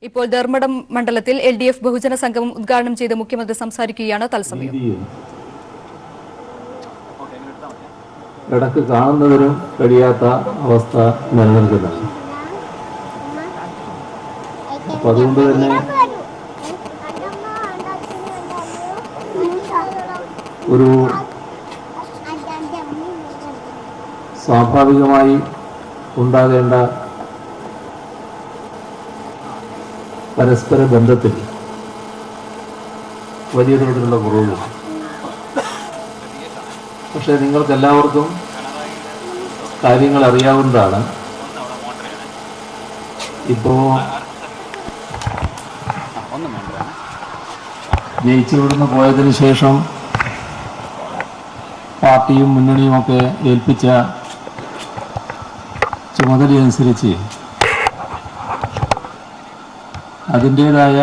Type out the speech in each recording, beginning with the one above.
ഇപ്പോൾ ധർമ്മടം മണ്ഡലത്തിൽ LDF ബഹുജന സംഗമം ഉദ്ഘാടനം ചെയ്ത് മുഖ്യമന്ത്രി സംസാരിക്കുകയാണ്. തത്സമയം ഇടക്ക് കാണുന്നതിനും കഴിയാത്ത അവസ്ഥ നിലനിൽക്കുന്നത്. അപ്പം അതുകൊണ്ട് തന്നെ ഒരു സ്വാഭാവികമായി ഉണ്ടാകേണ്ട പരസ്പര ബന്ധത്തിൽ വലിയ തോതിലുള്ള കുറവുകൾ. പക്ഷെ നിങ്ങൾക്കെല്ലാവർക്കും കാര്യങ്ങൾ അറിയാവുന്നതാണ്. ഇപ്പോൾ ജയിച്ചിവിടുന്ന് പോയതിനു ശേഷം പാർട്ടിയും മുന്നണിയുമൊക്കെ ഏൽപ്പിച്ച ചുമതലയനുസരിച്ച് അതിൻ്റേതായ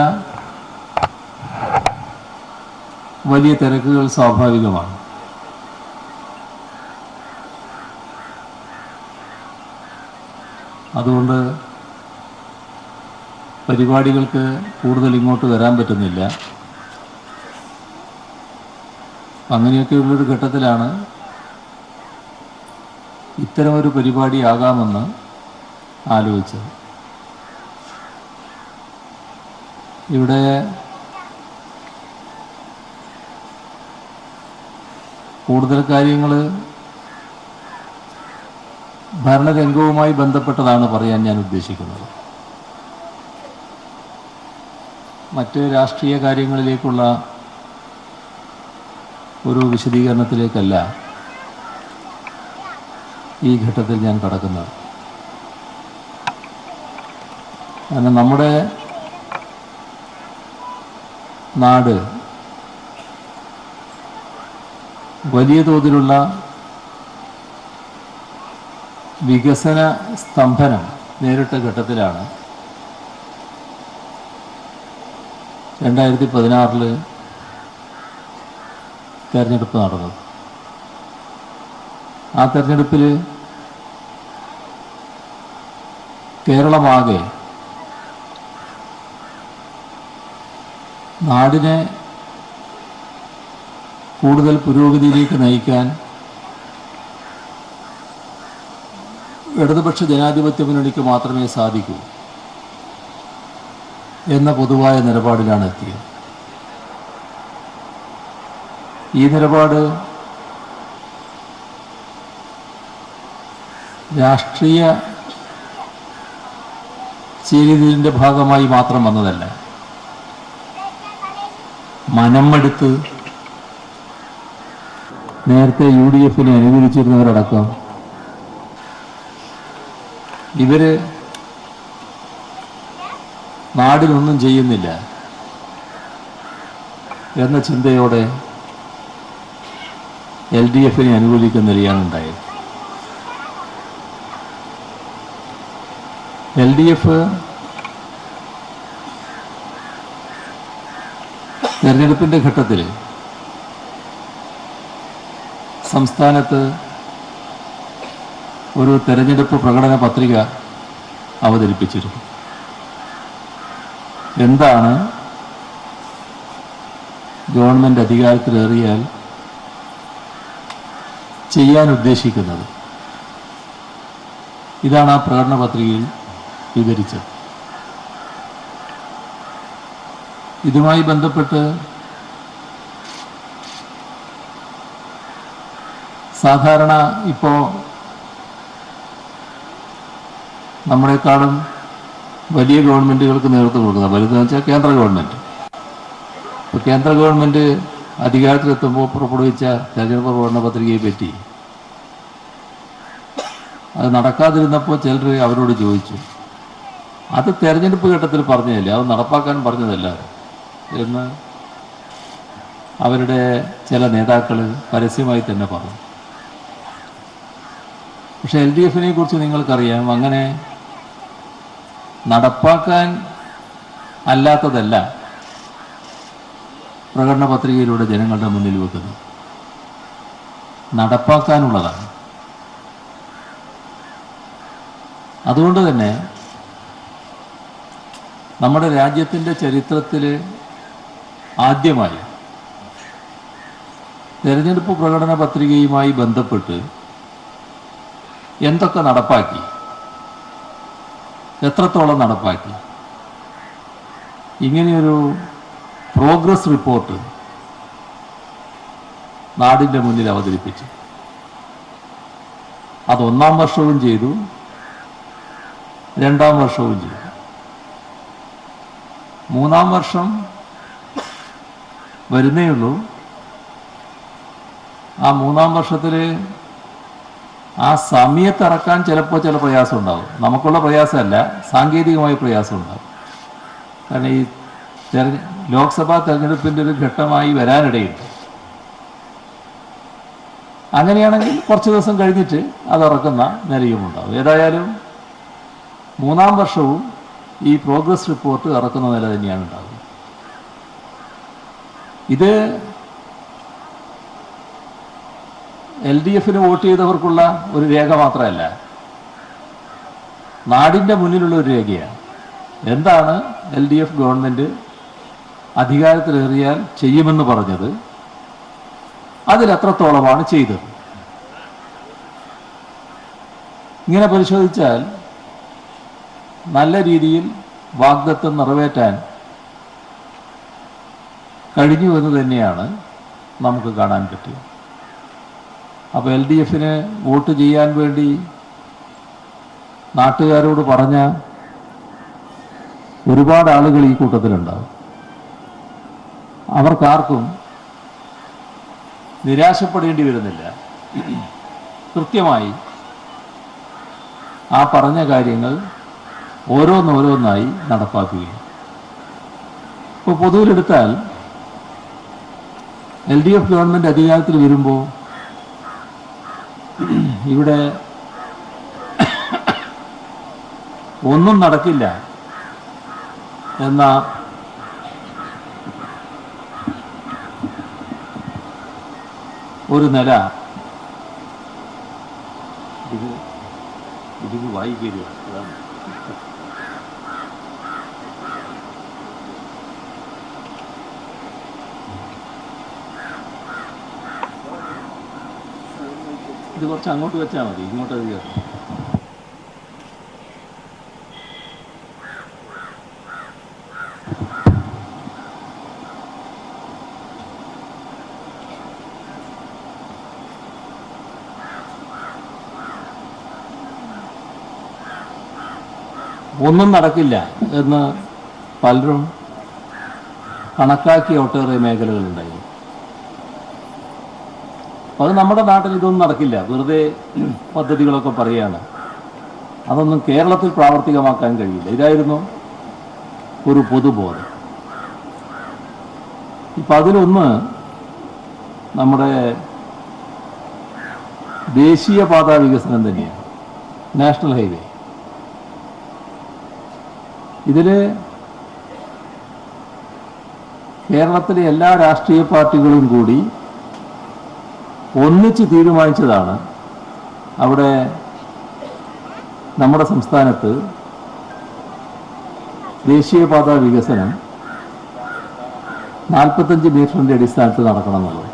വലിയ തിരക്കുകൾ സ്വാഭാവികമാണ്. അതുകൊണ്ട് പരിപാടികൾക്ക് കൂടുതൽ ഇങ്ങോട്ട് വരാൻ പറ്റുന്നില്ല. അങ്ങനെയൊക്കെയുള്ളൊരു ഘട്ടത്തിലാണ് ഇത്തരമൊരു പരിപാടിയാകാമെന്ന് ആലോചിച്ചത്. ഇവിടെ കൂടുതൽ കാര്യങ്ങൾ ഭരണരംഗവുമായി ബന്ധപ്പെട്ടതാണ് പറയാൻ ഞാൻ ഉദ്ദേശിക്കുന്നത്. മറ്റ് രാഷ്ട്രീയ കാര്യങ്ങളിലേക്കുള്ള ഒരു വിശദീകരണത്തിലേക്കല്ല ഈ ഘട്ടത്തിൽ ഞാൻ കടക്കുന്നത്. കാരണം നമ്മുടെ നാട് വലിയ തോതിലുള്ള വികസന സ്തംഭനം നേരിട്ട ഘട്ടത്തിലാണ് 2016 തെരഞ്ഞെടുപ്പ് നടന്നത്. ആ തെരഞ്ഞെടുപ്പിൽ കേരളമാകെ നാടിനെ കൂടുതൽ പുരോഗതിയിലേക്ക് നയിക്കാൻ ഇടതുപക്ഷ ജനാധിപത്യ മുന്നണിക്ക് മാത്രമേ സാധിക്കൂ എന്ന പൊതുവായ നിലപാടിലാണ് എത്തിയത്. ഈ നിലപാട് രാഷ്ട്രീയ ചേരിതിരിൻ്റെ ഭാഗമായി മാത്രം വന്നതല്ല. മനമെടുത്ത് നേരത്തെ UDFനെ അനുകൂലിച്ചിരുന്നവരടക്കം ഇവര് നാടിനൊന്നും ചെയ്യുന്നില്ല എന്ന ചിന്തയോടെ LDFനെ അനുകൂലിക്കുന്ന നിലയാണ് ഉണ്ടായത്. LDF തെരഞ്ഞെടുപ്പിൻ്റെ ഘട്ടത്തിൽ സംസ്ഥാനത്ത് ഒരു തെരഞ്ഞെടുപ്പ് പ്രകടന പത്രിക അവതരിപ്പിച്ചിരുന്നു. എന്താണ് ഗവൺമെൻറ് അധികാരത്തിലേറിയാൽ ചെയ്യാൻ ഉദ്ദേശിക്കുന്നത്? ഇതാണ് ആ പ്രകടന പത്രികയിൽ വിവരിച്ചത്. ഇതുമായി ബന്ധപ്പെട്ട് സാധാരണ ഇപ്പോൾ നമ്മളെക്കാളും വലിയ ഗവൺമെൻറ്റുകൾക്ക് നേതൃത്വം കൊടുക്കുന്നത്, വലുതെന്ന് വെച്ചാൽ കേന്ദ്ര ഗവൺമെൻറ്. ഇപ്പോൾ കേന്ദ്ര ഗവൺമെൻറ് അധികാരത്തിലെത്തുമ്പോൾ പുറപ്പെടുവിച്ച തെരഞ്ഞെടുപ്പ് പ്രകടന പത്രികയെ പറ്റി അത് നടക്കാതിരുന്നപ്പോൾ ചിലർ അവരോട് ചോദിച്ചു, അത് തെരഞ്ഞെടുപ്പ് ഘട്ടത്തിൽ പറഞ്ഞതല്ലേ, അത് നടപ്പാക്കാൻ പറഞ്ഞതല്ല എന്ന് അവരുടെ ചില നേതാക്കൾ പരസ്യമായി തന്നെ പറഞ്ഞു. പക്ഷെ LDFനെ കുറിച്ച് നിങ്ങൾക്കറിയാം, അങ്ങനെ നടപ്പാക്കാൻ അല്ലാത്തതല്ല പ്രകടന പത്രികയിലൂടെ ജനങ്ങളുടെ മുന്നിൽ വെക്കുന്നത്, നടപ്പാക്കാനുള്ളതാണ്. അതുകൊണ്ട് തന്നെ നമ്മുടെ രാജ്യത്തിൻ്റെ ചരിത്രത്തിൽ ആദ്യമായി തെരഞ്ഞെടുപ്പ് പ്രകടന പത്രികയുമായി ബന്ധപ്പെട്ട് എന്തൊക്കെ നടപ്പാക്കി, എത്രത്തോളം നടപ്പാക്കി, ഇങ്ങനെയൊരു പ്രോഗ്രസ് റിപ്പോർട്ട് നാടിൻ്റെ മുന്നിൽ അവതരിപ്പിച്ചു. അത് 1-ാം വർഷവും ചെയ്തു, 2-ാം വർഷവും ചെയ്തു. 3-ാം വർഷം വരുന്നേയുള്ളൂ. ആ 3-ാം വർഷത്തിൽ ആ സമയത്തിറക്കാൻ ചിലപ്പോൾ ചില പ്രയാസം ഉണ്ടാവും. നമുക്കുള്ള പ്രയാസമല്ല, സാങ്കേതികമായ പ്രയാസം ഉണ്ടാവും. കാരണം ഈ ലോക്സഭാ തെരഞ്ഞെടുപ്പിൻ്റെ ഒരു ഘട്ടമായി വരാനിടയുണ്ട്. അങ്ങനെയാണെങ്കിൽ കുറച്ച് ദിവസം കഴിഞ്ഞിട്ട് അത് ഇറക്കുന്ന നിലയുമുണ്ടാവും. ഏതായാലും 3-ാം വർഷവും ഈ പ്രോഗ്രസ് റിപ്പോർട്ട് ഇറക്കുന്ന നില തന്നെയാണ് ഉണ്ടാകുന്നത്. ഇത് LDF-ന് വോട്ട് ചെയ്തവർക്കുള്ള ഒരു രേഖ മാത്രമല്ല, നാടിൻ്റെ മുന്നിലുള്ള ഒരു രേഖയാണ്. എന്താണ് LDF ഗവൺമെൻറ് അധികാരത്തിലേറിയാൽ ചെയ്യുമെന്ന് പറഞ്ഞത്, അതിലെത്രത്തോളമാണ് ചെയ്തത്. ഇങ്ങനെ പരിശോധിച്ചാൽ നല്ല രീതിയിൽ വാഗ്ദത്തം നിറവേറ്റാൻ കഴിഞ്ഞു എന്ന് തന്നെയാണ് നമുക്ക് കാണാൻ പറ്റുക. അപ്പോൾ LDF-ന് വോട്ട് ചെയ്യാൻ വേണ്ടി നാട്ടുകാരോട് പറഞ്ഞ ഒരുപാട് ആളുകൾ ഈ കൂട്ടത്തിലുണ്ടാവും. അവർക്കാർക്കും നിരാശപ്പെടേണ്ടി വരുന്നില്ല. കൃത്യമായി ആ പറഞ്ഞ കാര്യങ്ങൾ ഓരോന്നോരോന്നായി നടപ്പാക്കുകയും. ഇപ്പോൾ പൊതുവിലെടുത്താൽ LDF ഗവൺമെൻറ് അധികാരത്തിൽ വരുമ്പോൾ ഇവിടെ ഒന്നും നടക്കില്ല എന്ന ഒരു നില ഇത് വായിക്കുക. ഇത് കുറച്ച് അങ്ങോട്ട് വെച്ചാൽ മതി, ഇങ്ങോട്ട് അത് കയറും. ഒന്നും നടക്കില്ല എന്ന് പലരും കണക്കാക്കിയ ഒട്ടേറെ മേഖലകളുണ്ടായി. അത് നമ്മുടെ നാട്ടിൽ ഇതൊന്നും നടക്കില്ല, വെറുതെ പദ്ധതികളൊക്കെ പറയുകയാണ്, അതൊന്നും കേരളത്തിൽ പ്രാവർത്തികമാക്കാൻ കഴിയില്ല. ഇതായിരുന്നു ഒരു പൊതുബോധം. ഇപ്പം അതിലൊന്ന് നമ്മുടെ ദേശീയപാതാ വികസനം തന്നെയാണ്, നാഷണൽ ഹൈവേ. ഇതിൽ കേരളത്തിലെ എല്ലാ രാഷ്ട്രീയ പാർട്ടികളും കൂടി ഒന്നിച്ച് തീരുമാനിച്ചതാണ് അവിടെ നമ്മുടെ സംസ്ഥാനത്ത് ദേശീയപാതാ വികസനം 45 മീറ്ററിൻ്റെ അടിസ്ഥാനത്തിൽ നടക്കണം എന്നുള്ളത്.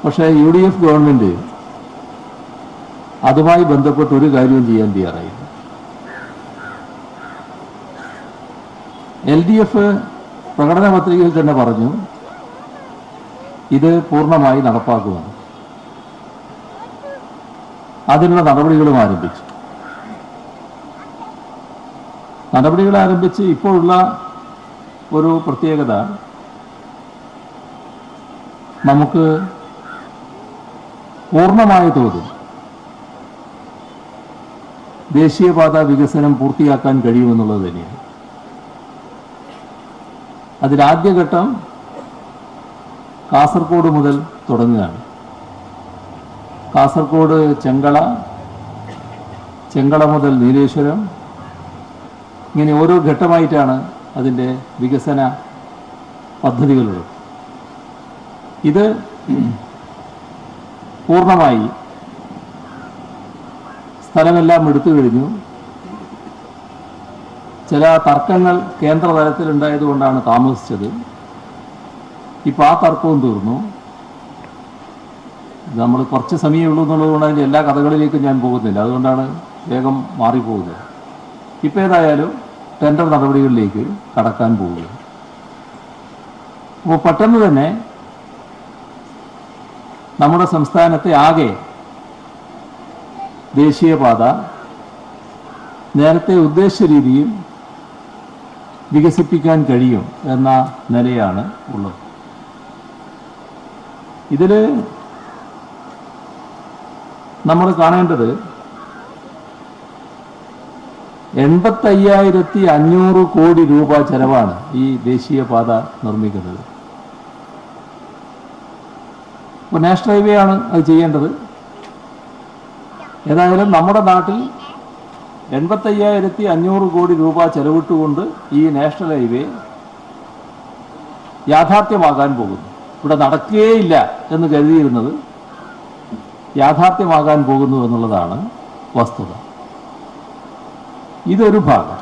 പക്ഷേ UDF ഗവൺമെൻറ് അതുമായി ബന്ധപ്പെട്ട് ഒരു കാര്യവും ചെയ്യാൻ തയ്യാറായില്ല. LDF പ്രകടന പത്രികയിൽ തന്നെ പറഞ്ഞു ഇത് പൂർണ്ണമായി നടപ്പാക്കുമെന്ന്. അതിനുള്ള നടപടികളും ആരംഭിച്ചു. നടപടികൾ ആരംഭിച്ച് ഇപ്പോഴുള്ള ഒരു പ്രത്യേകത, നമുക്ക് പൂർണ്ണമായ തോതിൽ ദേശീയപാത വികസനം പൂർത്തിയാക്കാൻ കഴിയുമെന്നുള്ളത് തന്നെയാണ്. അതിലാദ്യഘട്ടം കാസർഗോഡ് മുതൽ തുടങ്ങുകയാണ്. കാസർഗോഡ് ചെങ്കള മുതൽ നീലേശ്വരം, ഇങ്ങനെ ഓരോ ഘട്ടമായിട്ടാണ് അതിൻ്റെ വികസന പദ്ധതികളുള്ളത്. ഇത് പൂർണ്ണമായി സ്ഥലമെല്ലാം എടുത്തു കഴിഞ്ഞു. ചില തർക്കങ്ങൾ കേന്ദ്ര തലത്തിലുണ്ടായതുകൊണ്ടാണ് താമസിച്ചത്. ഇപ്പോൾ ആ തർക്കവും തീർന്നു. നമ്മൾ കുറച്ച് സമയമേ ഉള്ളൂ എന്നുള്ളതുകൊണ്ട് അതിൻ്റെ എല്ലാ കഥകളിലേക്കും ഞാൻ പോകുന്നില്ല, അതുകൊണ്ടാണ് വേഗം മാറിപ്പോകുന്നത്. ഇപ്പോൾ ഏതായാലും ടെൻഡർ നടപടികളിലേക്ക് കടക്കാൻ പോവുക. അപ്പോൾ പെട്ടെന്ന് തന്നെ നമ്മുടെ സംസ്ഥാനത്തെ ആകെ ദേശീയപാത നേരത്തെ ഉദ്ദേശിച്ച രീതിയിൽ വികസിപ്പിക്കാൻ കഴിയും എന്ന നിലയാണ് ഉള്ളത്. ഇതിൽ നമ്മൾ കാണേണ്ടത് 85,500 കോടി രൂപ ചെലവാണ് ഈ ദേശീയപാത നിർമ്മിക്കുന്നത്. ഇപ്പോൾ നാഷണൽ ഹൈവേ ആണ് അത് ചെയ്യേണ്ടത്. ഏതായാലും നമ്മുടെ നാട്ടിൽ 85,500 കോടി രൂപ ചെലവിട്ടുകൊണ്ട് ഈ നാഷണൽ ഹൈവേ യാഥാർത്ഥ്യമാകാൻ പോകുന്നു. ഇവിടെ നടക്കുകയില്ല എന്ന് കരുതിയിരുന്നത് യാഥാർത്ഥ്യമാകാൻ പോകുന്നു എന്നുള്ളതാണ് വസ്തുത. ഇതൊരു ഭാഗം.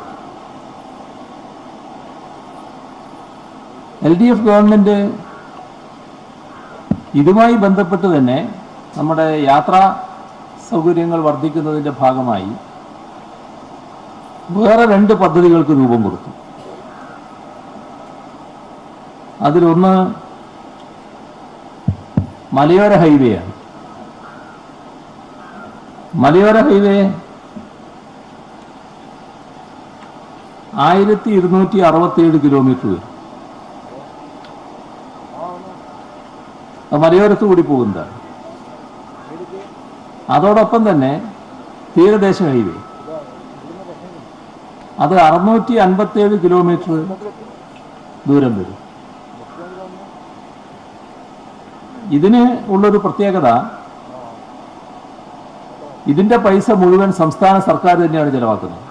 LDF ഗവൺമെൻറ് ഇതുമായി ബന്ധപ്പെട്ട് തന്നെ നമ്മുടെ യാത്രാ സൗകര്യങ്ങൾ വർദ്ധിക്കുന്നതിൻ്റെ ഭാഗമായി വേറെ 2 പദ്ധതികൾക്ക് രൂപം കൊടുത്തു. അതിലൊന്ന് മലയോര ഹൈവേയാണ്. മലയോര ഹൈവേ 1267 കിലോമീറ്റർ വരും. മലയോരത്ത് കൂടി പോകുന്നതാണ്. അതോടൊപ്പം തന്നെ തീരദേശ ഹൈവേ അത് 657 കിലോമീറ്റർ ദൂരം വരും. ഇതിന് ഉള്ളൊരു പ്രത്യേകത, ഇതിന്റെ പൈസ മുഴുവൻ സംസ്ഥാന സർക്കാർ തന്നെയാണ് ചെലവാക്കുന്നത്.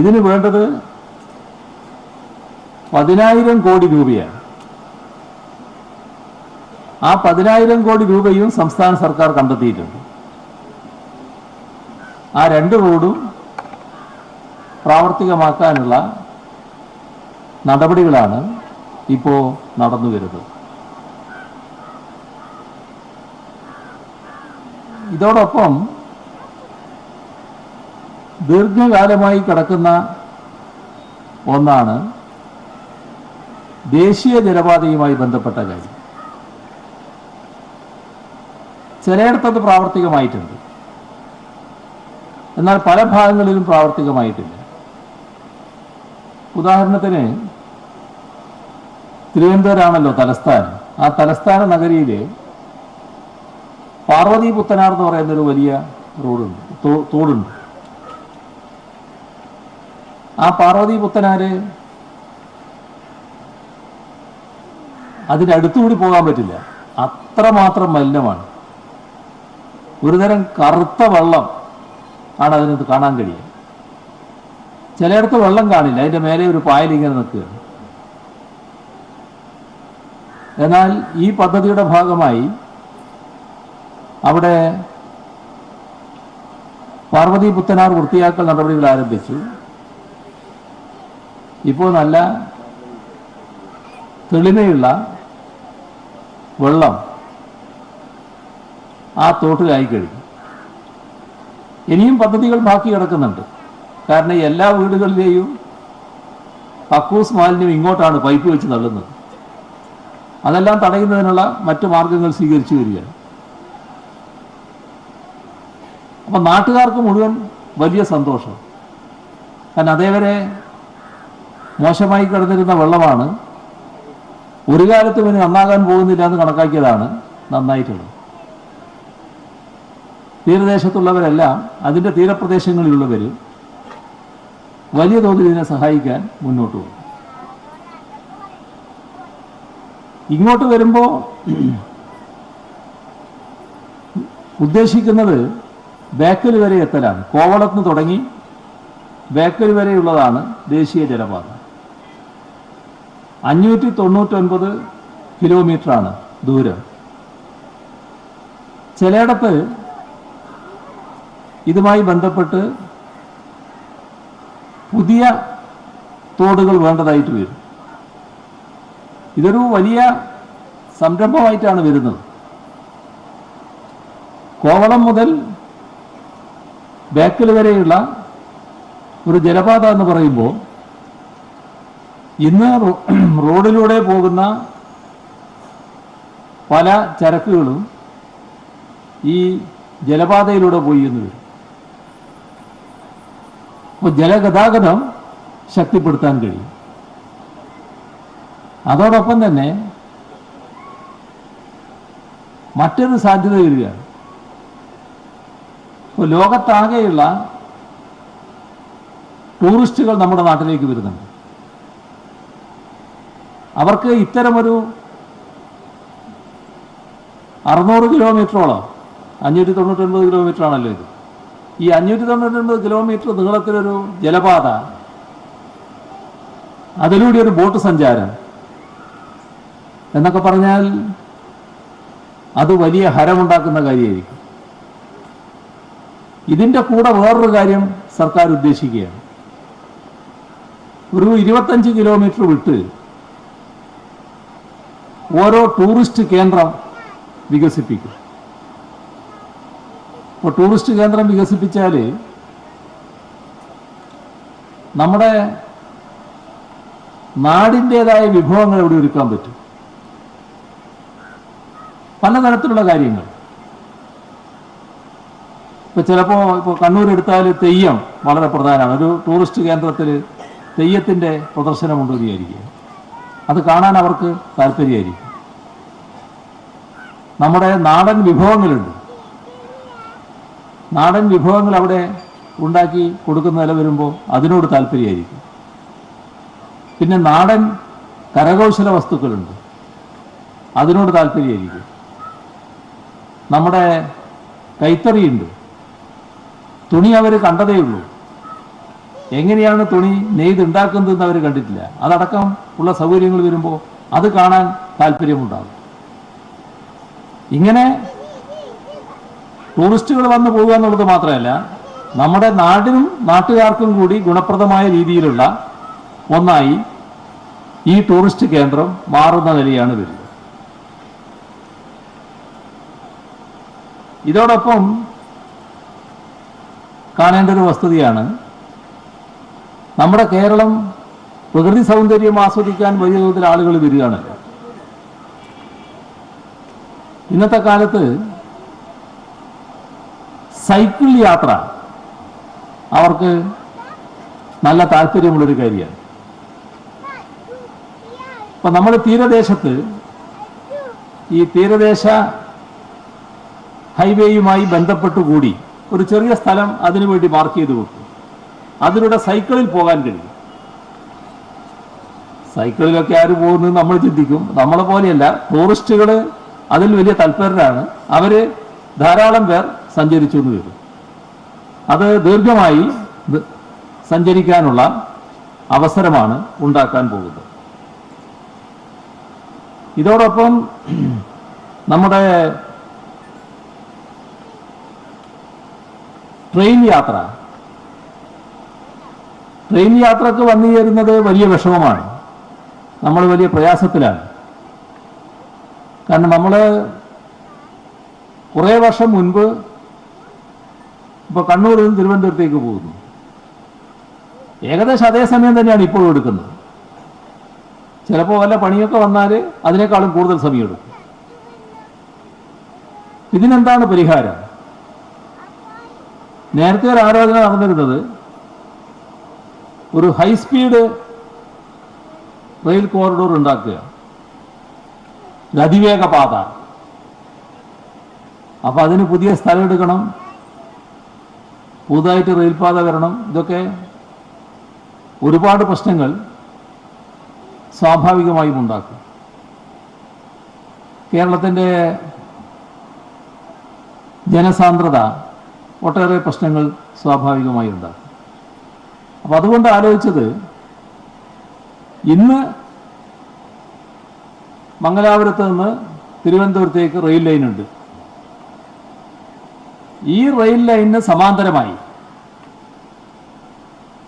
ഇതിന് വേണ്ടത് 10,000 കോടി രൂപയാണ്. ആ 10,000 കോടി രൂപയും സംസ്ഥാന സർക്കാർ കണ്ടെത്തിയിട്ടുണ്ട്. ആ 2 റോഡും പ്രാവർത്തികമാക്കാനുള്ള നടപടികളാണ് ഇപ്പോൾ നടന്നു വരുന്നത്. ഇതോടൊപ്പം ദീർഘകാലമായി കിടക്കുന്ന ഒന്നാണ് ദേശീയ ജലപാതയുമായി ബന്ധപ്പെട്ട കാര്യം. ചിലയിടത്തത് പ്രാവർത്തികമായിട്ടുണ്ട്, എന്നാൽ പല ഭാഗങ്ങളിലും പ്രാവർത്തികമായിട്ടില്ല. ഉദാഹരണത്തിന് തിരുവനന്തപുരമാണല്ലോ തലസ്ഥാനം. ആ തലസ്ഥാന നഗരിയിൽ പാർവതി പുത്തനാർ എന്ന് പറയുന്നൊരു വലിയ റോഡുണ്ട്, തോടുണ്ട്. ആ പാർവതി പുത്തനാര് അതിനടുത്തുകൂടി പോകാൻ പറ്റില്ല, അത്രമാത്രം മലിനമാണ്. ഒരുതരം കറുത്ത വെള്ളം ആണ് അതിനകത്ത് കാണാൻ കഴിയുക. ചിലയിടത്ത് വെള്ളം കാണില്ല, അതിൻ്റെ മേലെ ഒരു പായലിങ്ങനെ നിൽക്കുകയാണ്. എന്നാൽ ഈ പദ്ധതിയുടെ ഭാഗമായി അവിടെ പാർവതി പുത്തനാർ വൃത്തിയാക്കൽ നടപടികൾ ആരംഭിച്ചു. ഇപ്പോൾ നല്ല തെളിമയുള്ള വെള്ളം ആ തോട്ടിലായി കഴിഞ്ഞു. ഇനിയും പദ്ധതികൾ ബാക്കി കിടക്കുന്നുണ്ട്. കാരണം എല്ലാ വീടുകളിലെയും കക്കൂസ് മാലിന്യം ഇങ്ങോട്ടാണ് പൈപ്പ് വെച്ച് തള്ളുന്നത്. അതെല്ലാം തടയുന്നതിനുള്ള മറ്റു മാർഗങ്ങൾ സ്വീകരിച്ചു വരികയാണ്. അപ്പം നാട്ടുകാർക്ക് മുഴുവൻ വലിയ സന്തോഷം. കാരണം അതേവരെ മോശമായി കിടന്നിരുന്ന വെള്ളമാണ് ഒരു കാലത്തും ഇനി നന്നാകാൻ പോകുന്നില്ല എന്ന് കണക്കാക്കിയതാണ് നന്നായിട്ടുള്ളത്. തീരദേശത്തുള്ളവരെല്ലാം അതിൻ്റെ തീരപ്രദേശങ്ങളിലുള്ളവർ വലിയ തോതിൽ ഇതിനെ സഹായിക്കാൻ മുന്നോട്ട് പോകും. ഇങ്ങോട്ട് വരുമ്പോൾ ഉദ്ദേശിക്കുന്നത് ബേക്കൽ വരെ എത്തലാണ്. കോവളത്ത് നിന്ന് തുടങ്ങി ബേക്കൽ വരെയുള്ളതാണ് ദേശീയ ജലപാത. 599 കിലോമീറ്ററാണ് ദൂരം. ചിലയിടത്ത് ഇതുമായി ബന്ധപ്പെട്ട് പുതിയ തോടുകൾ വേണ്ടതായിട്ട് വരും. ഇതൊരു വലിയ സംരംഭമായിട്ടാണ് വരുന്നത്. കോവളം മുതൽ ബേക്കൽ വരെയുള്ള ഒരു ജലപാത എന്ന് പറയുമ്പോൾ ഇന്ന് റോഡിലൂടെ പോകുന്ന പല ചരക്കുകളും ഈ ജലപാതയിലൂടെ പോയി എന്ന് വരും. അപ്പോൾ ജലഗതാഗതം ശക്തിപ്പെടുത്താൻ കഴിയും. അതോടൊപ്പം തന്നെ മറ്റൊരു സാധ്യത വരികയാണ്. ഇപ്പോൾ ലോകത്താകെയുള്ള ടൂറിസ്റ്റുകൾ നമ്മുടെ നാട്ടിലേക്ക് വരുന്നുണ്ട്. അവർക്ക് ഇത്തരമൊരു 600 കിലോമീറ്ററോളം, 599 കിലോമീറ്റർ ആണല്ലോ ഇത്, ഈ 599 കിലോമീറ്റർ നീളത്തിലൊരു ജലപാത, അതിലൂടെ ഒരു ബോട്ട് സഞ്ചാരം എന്നൊക്കെ പറഞ്ഞാൽ അത് വലിയ ഹരമുണ്ടാക്കുന്ന കാര്യമായിരിക്കും. ഇതിൻ്റെ കൂടെ വേറൊരു കാര്യം സർക്കാർ ഉദ്ദേശിക്കുകയാണ്. ഒരു 25 കിലോമീറ്റർ വിട്ട് ഓരോ ടൂറിസ്റ്റ് കേന്ദ്രം വികസിപ്പിക്കും. ഇപ്പോൾ ടൂറിസ്റ്റ് കേന്ദ്രം വികസിപ്പിച്ചാൽ നമ്മുടെ നാടിൻ്റെതായ വിഭവങ്ങൾ ഇവിടെ ഒരുക്കാൻ പറ്റും. പലതരത്തിലുള്ള കാര്യങ്ങൾ. ഇപ്പോൾ കണ്ണൂർ എടുത്താൽ തെയ്യം വളരെ പ്രധാനമാണ്. ഒരു ടൂറിസ്റ്റ് കേന്ദ്രത്തിൽ തെയ്യത്തിൻ്റെ പ്രദർശനമുണ്ട് വിചാരിക്കുക. അത് കാണാൻ അവർക്ക് താല്പര്യമായിരിക്കും. നമ്മുടെ നാടൻ വിഭവങ്ങളുണ്ട്. നാടൻ വിഭവങ്ങൾ അവിടെ ഉണ്ടാക്കി കൊടുക്കുന്ന നില വരുമ്പോൾ അതിനോട് താല്പര്യമായിരിക്കും. പിന്നെ നാടൻ കരകൗശല വസ്തുക്കളുണ്ട്, അതിനോട് താല്പര്യമായിരിക്കും. നമ്മുടെ കൈത്തറിയുണ്ട്, തുണി അവർ കണ്ടതേ ഉള്ളൂ. എങ്ങനെയാണ് തുണി നെയ്തുണ്ടാക്കുന്നതെന്ന് അവർ കണ്ടിട്ടില്ല. അതടക്കം ഉള്ള സൗകര്യങ്ങൾ വരുമ്പോൾ അത് കാണാൻ താല്പര്യമുണ്ടാകും. ഇങ്ങനെ ടൂറിസ്റ്റുകൾ വന്നു പോകുക എന്നുള്ളത് മാത്രമല്ല, നമ്മുടെ നാടിനും നാട്ടുകാർക്കും കൂടി ഗുണപ്രദമായ രീതിയിലുള്ള ഒന്നായി ഈ ടൂറിസ്റ്റ് കേന്ദ്രം മാറുന്ന നിലയാണ് വരുന്നത്. ഇതോടൊപ്പം കാണേണ്ട ഒരു വസ്തുതയാണ്, നമ്മുടെ കേരളം പ്രകൃതി സൗന്ദര്യം ആസ്വദിക്കാൻ വലിയ തോതിൽ ആളുകൾ വരികയാണല്ലോ. ഇന്നത്തെ കാലത്ത് സൈക്കിൾ യാത്ര അവർക്ക് നല്ല താല്പര്യമുള്ളൊരു കാര്യമാണ്. ഇപ്പൊ നമ്മൾ തീരദേശത്ത് ഈ തീരദേശ ഹൈവേയുമായി ബന്ധപ്പെട്ടുകൂടി ഒരു ചെറിയ സ്ഥലം അതിനുവേണ്ടി മാർക്ക് ചെയ്ത് കൊടുക്കും. അതിലൂടെ സൈക്കിളിൽ പോകാൻ കഴിയും. സൈക്കിളിലൊക്കെ ആര് പോകുന്നത് നമ്മൾ ചിന്തിക്കും. നമ്മളെ പോലെയല്ല, ടൂറിസ്റ്റുകൾ അതിൽ വലിയ തൽപരരാണ്. അവര് ധാരാളം പേർ സഞ്ചരിച്ചു എന്ന് വരും. അത് ദീർഘമായി സഞ്ചരിക്കാനുള്ള അവസരമാണ് ഉണ്ടാക്കാൻ പോകുന്നത്. ഇതോടൊപ്പം നമ്മുടെ ട്രെയിൻ യാത്രക്ക് വന്നു ചേരുന്നത് വലിയ വിഷമമാണ്. നമ്മൾ വലിയ പ്രയാസത്തിലാണ്. കാരണം നമ്മൾ കുറേ വർഷം മുൻപ് ഇപ്പോൾ കണ്ണൂരിൽ നിന്ന് തിരുവനന്തപുരത്തേക്ക് പോകുന്നു. ഏകദേശം അതേ സമയം തന്നെയാണ് ഇപ്പോഴും എടുക്കുന്നത്. ചിലപ്പോൾ വല്ല പണിയൊക്കെ വന്നാൽ അതിനേക്കാളും കൂടുതൽ സമയം എടുക്കും. ഇതിനെന്താണ് പരിഹാരം? നേരത്തെ ഒരു ആലോചന നടന്നിരുന്നത് ഒരു ഹൈസ്പീഡ് റെയിൽ കോറിഡോർ ഉണ്ടാക്കുക, അതിവേഗ പാത. അപ്പൊ അതിന് പുതിയ സ്ഥലം എടുക്കണം, പുതുതായിട്ട് റെയിൽപാത വരണം. ഇതൊക്കെ ഒരുപാട് പ്രശ്നങ്ങൾ സ്വാഭാവികമായും ഉണ്ടാക്കും. കേരളത്തിൻ്റെ ജനസാന്ദ്രത ഒട്ടേറെ പ്രശ്നങ്ങൾ സ്വാഭാവികമായി ഉണ്ടാക്കും. അപ്പം അതുകൊണ്ട് ആലോചിച്ചത്, ഇന്ന് മംഗലാപുരത്ത് നിന്ന് തിരുവനന്തപുരത്തേക്ക് റെയിൽ ലൈനുണ്ട്. ഈ റെയിൽ ലൈനിന് സമാന്തരമായി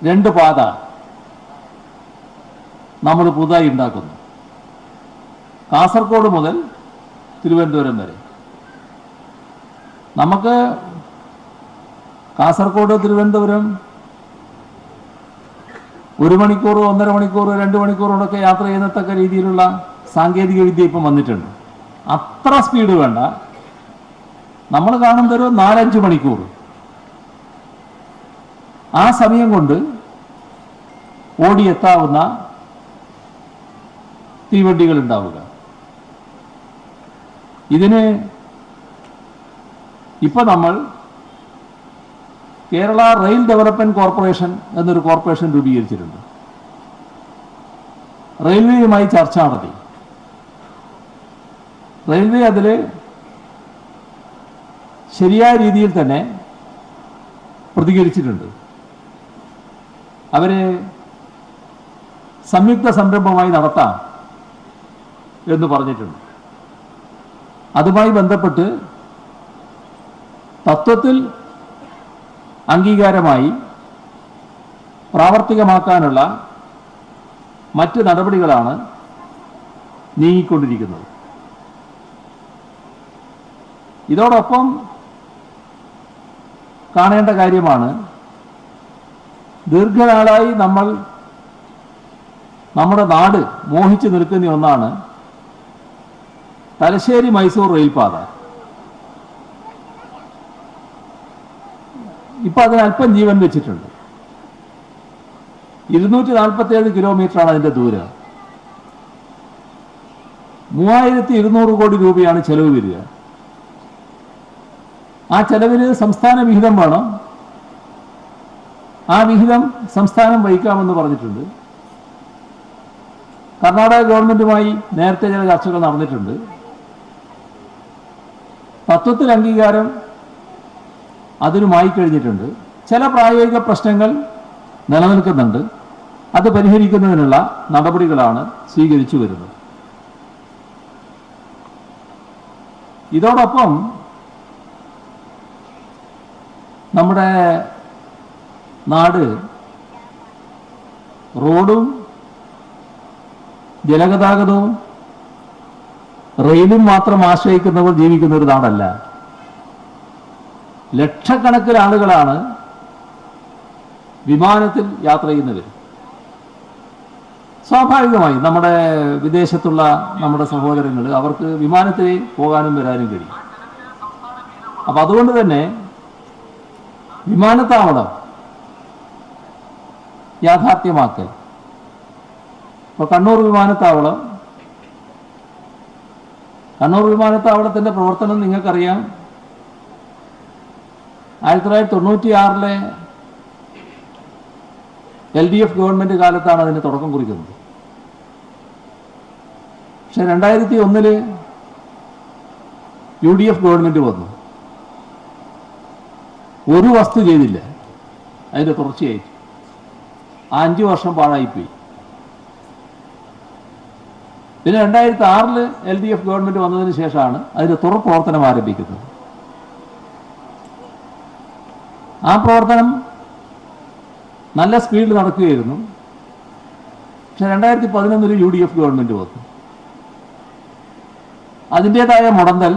2 പാത നമ്മൾ പുതുതായി ഉണ്ടാക്കുന്നു. കാസർഗോഡ് മുതൽ തിരുവനന്തപുരം വരെ. നമുക്ക് കാസർഗോഡ് തിരുവനന്തപുരം 1 മണിക്കൂർ, 1.5 മണിക്കൂർ, 2 മണിക്കൂറോടൊക്കെ യാത്ര ചെയ്യുന്നത്തക്ക രീതിയിലുള്ള സാങ്കേതിക വിദ്യ ഇപ്പം വന്നിട്ടുണ്ട്. അത്ര സ്പീഡ് വേണ്ട. നമ്മൾ കാണുന്നൊരു 4-5 മണിക്കൂർ. ആ സമയം കൊണ്ട് ഓടിയെത്താവുന്ന തീവണ്ടികൾ ഉണ്ടാവുക. ഇതിന് ഇപ്പൊ നമ്മൾ കേരള റെയിൽ ഡെവലപ്മെന്റ് കോർപ്പറേഷൻ എന്നൊരു കോർപ്പറേഷൻ രൂപീകരിച്ചിട്ടുണ്ട്. റെയിൽവേയുമായി ചർച്ച നടത്തി. റെയിൽവേ അതിൽ ശരിയായ രീതിയിൽ തന്നെ പ്രതികരിച്ചിട്ടുണ്ട്. അവരെ സംയുക്ത സംരംഭമായി നടത്താം എന്ന് പറഞ്ഞിട്ടുണ്ട്. അതുമായി ബന്ധപ്പെട്ട് തത്വത്തിൽ അംഗീകാരമായി പ്രാവർത്തികമാക്കാനുള്ള മറ്റ് നടപടികളാണ് നീങ്ങിക്കൊണ്ടിരിക്കുന്നത്. ഇതോടൊപ്പം കാണേണ്ട കാര്യമാണ്, ദീർഘനാളായി നമ്മുടെ നാട് മോഹിച്ചു നിൽക്കുന്ന ഒന്നാണ് തലശ്ശേരി മൈസൂർ റെയിൽപാത. ഇപ്പൊ അതിന് അല്പം ജീവൻ വെച്ചിട്ടുണ്ട്. 247 കിലോമീറ്ററാണ് അതിന്റെ ദൂരം. 3200 കോടി രൂപയാണ് ചെലവ് വരിക. ആ ചെലവിന് സംസ്ഥാന വിഹിതം വേണം. ആ വിഹിതം സംസ്ഥാനം വഹിക്കാമെന്ന് പറഞ്ഞിട്ടുണ്ട്. കർണാടക ഗവൺമെന്റുമായി നേരത്തെ ചില ചർച്ചകൾ നടന്നിട്ടുണ്ട്. തത്വത്തിൽ അംഗീകാരം അതിനുമായി കഴിഞ്ഞിട്ടുണ്ട്. ചില പ്രായോഗിക പ്രശ്നങ്ങൾ നിലനിൽക്കുന്നുണ്ട്. അത് പരിഹരിക്കുന്നതിനുള്ള നടപടികളാണ് സ്വീകരിച്ചു വരുന്നത്. ഇതോടൊപ്പം നമ്മുടെ നാട് റോഡും ജലഗതാഗതവും റെയിലും മാത്രം ആശ്രയിക്കുന്നവർ ജീവിക്കുന്ന ഒരു നാടല്ല. ലക്ഷക്കണക്കിന് ആളുകളാണ് വിമാനത്തിൽ യാത്ര ചെയ്യുന്നവർ. സ്വാഭാവികമായി നമ്മുടെ വിദേശത്തുള്ള നമ്മുടെ സഹോദരങ്ങൾ, അവർക്ക് വിമാനത്തിൽ പോകാനും വരാനും കഴിയും. അപ്പം അതുകൊണ്ട് തന്നെ വിമാനത്താവളം യാഥാർത്ഥ്യമാക്കൽ. ഇപ്പോൾ കണ്ണൂർ വിമാനത്താവളത്തിൻ്റെ പ്രവർത്തനം നിങ്ങൾക്കറിയാം. 1996 LDF ഗവൺമെന്റ് കാലത്താണ് അതിന് തുടക്കം കുറിക്കുന്നത്. പക്ഷെ 2001 UDF ഗവൺമെന്റ് വന്നു. ഒരു വസ്തു ചെയ്തില്ല അതിന്റെ തുടർച്ചയായിട്ട്. 5 വർഷം പാഴായിപ്പോയി. പിന്നെ 2006 LDF ഗവൺമെന്റ് വന്നതിന് ശേഷമാണ് അതിന്റെ തുടർ പ്രവർത്തനം ആരംഭിക്കുന്നത്. ആ പ്രവർത്തനം നല്ല സ്പീഡിൽ നടക്കുകയായിരുന്നു. പക്ഷെ 2011 UDF ഗവൺമെന്റ് വന്നു. അതിൻ്റെതായ മുടന്തൽ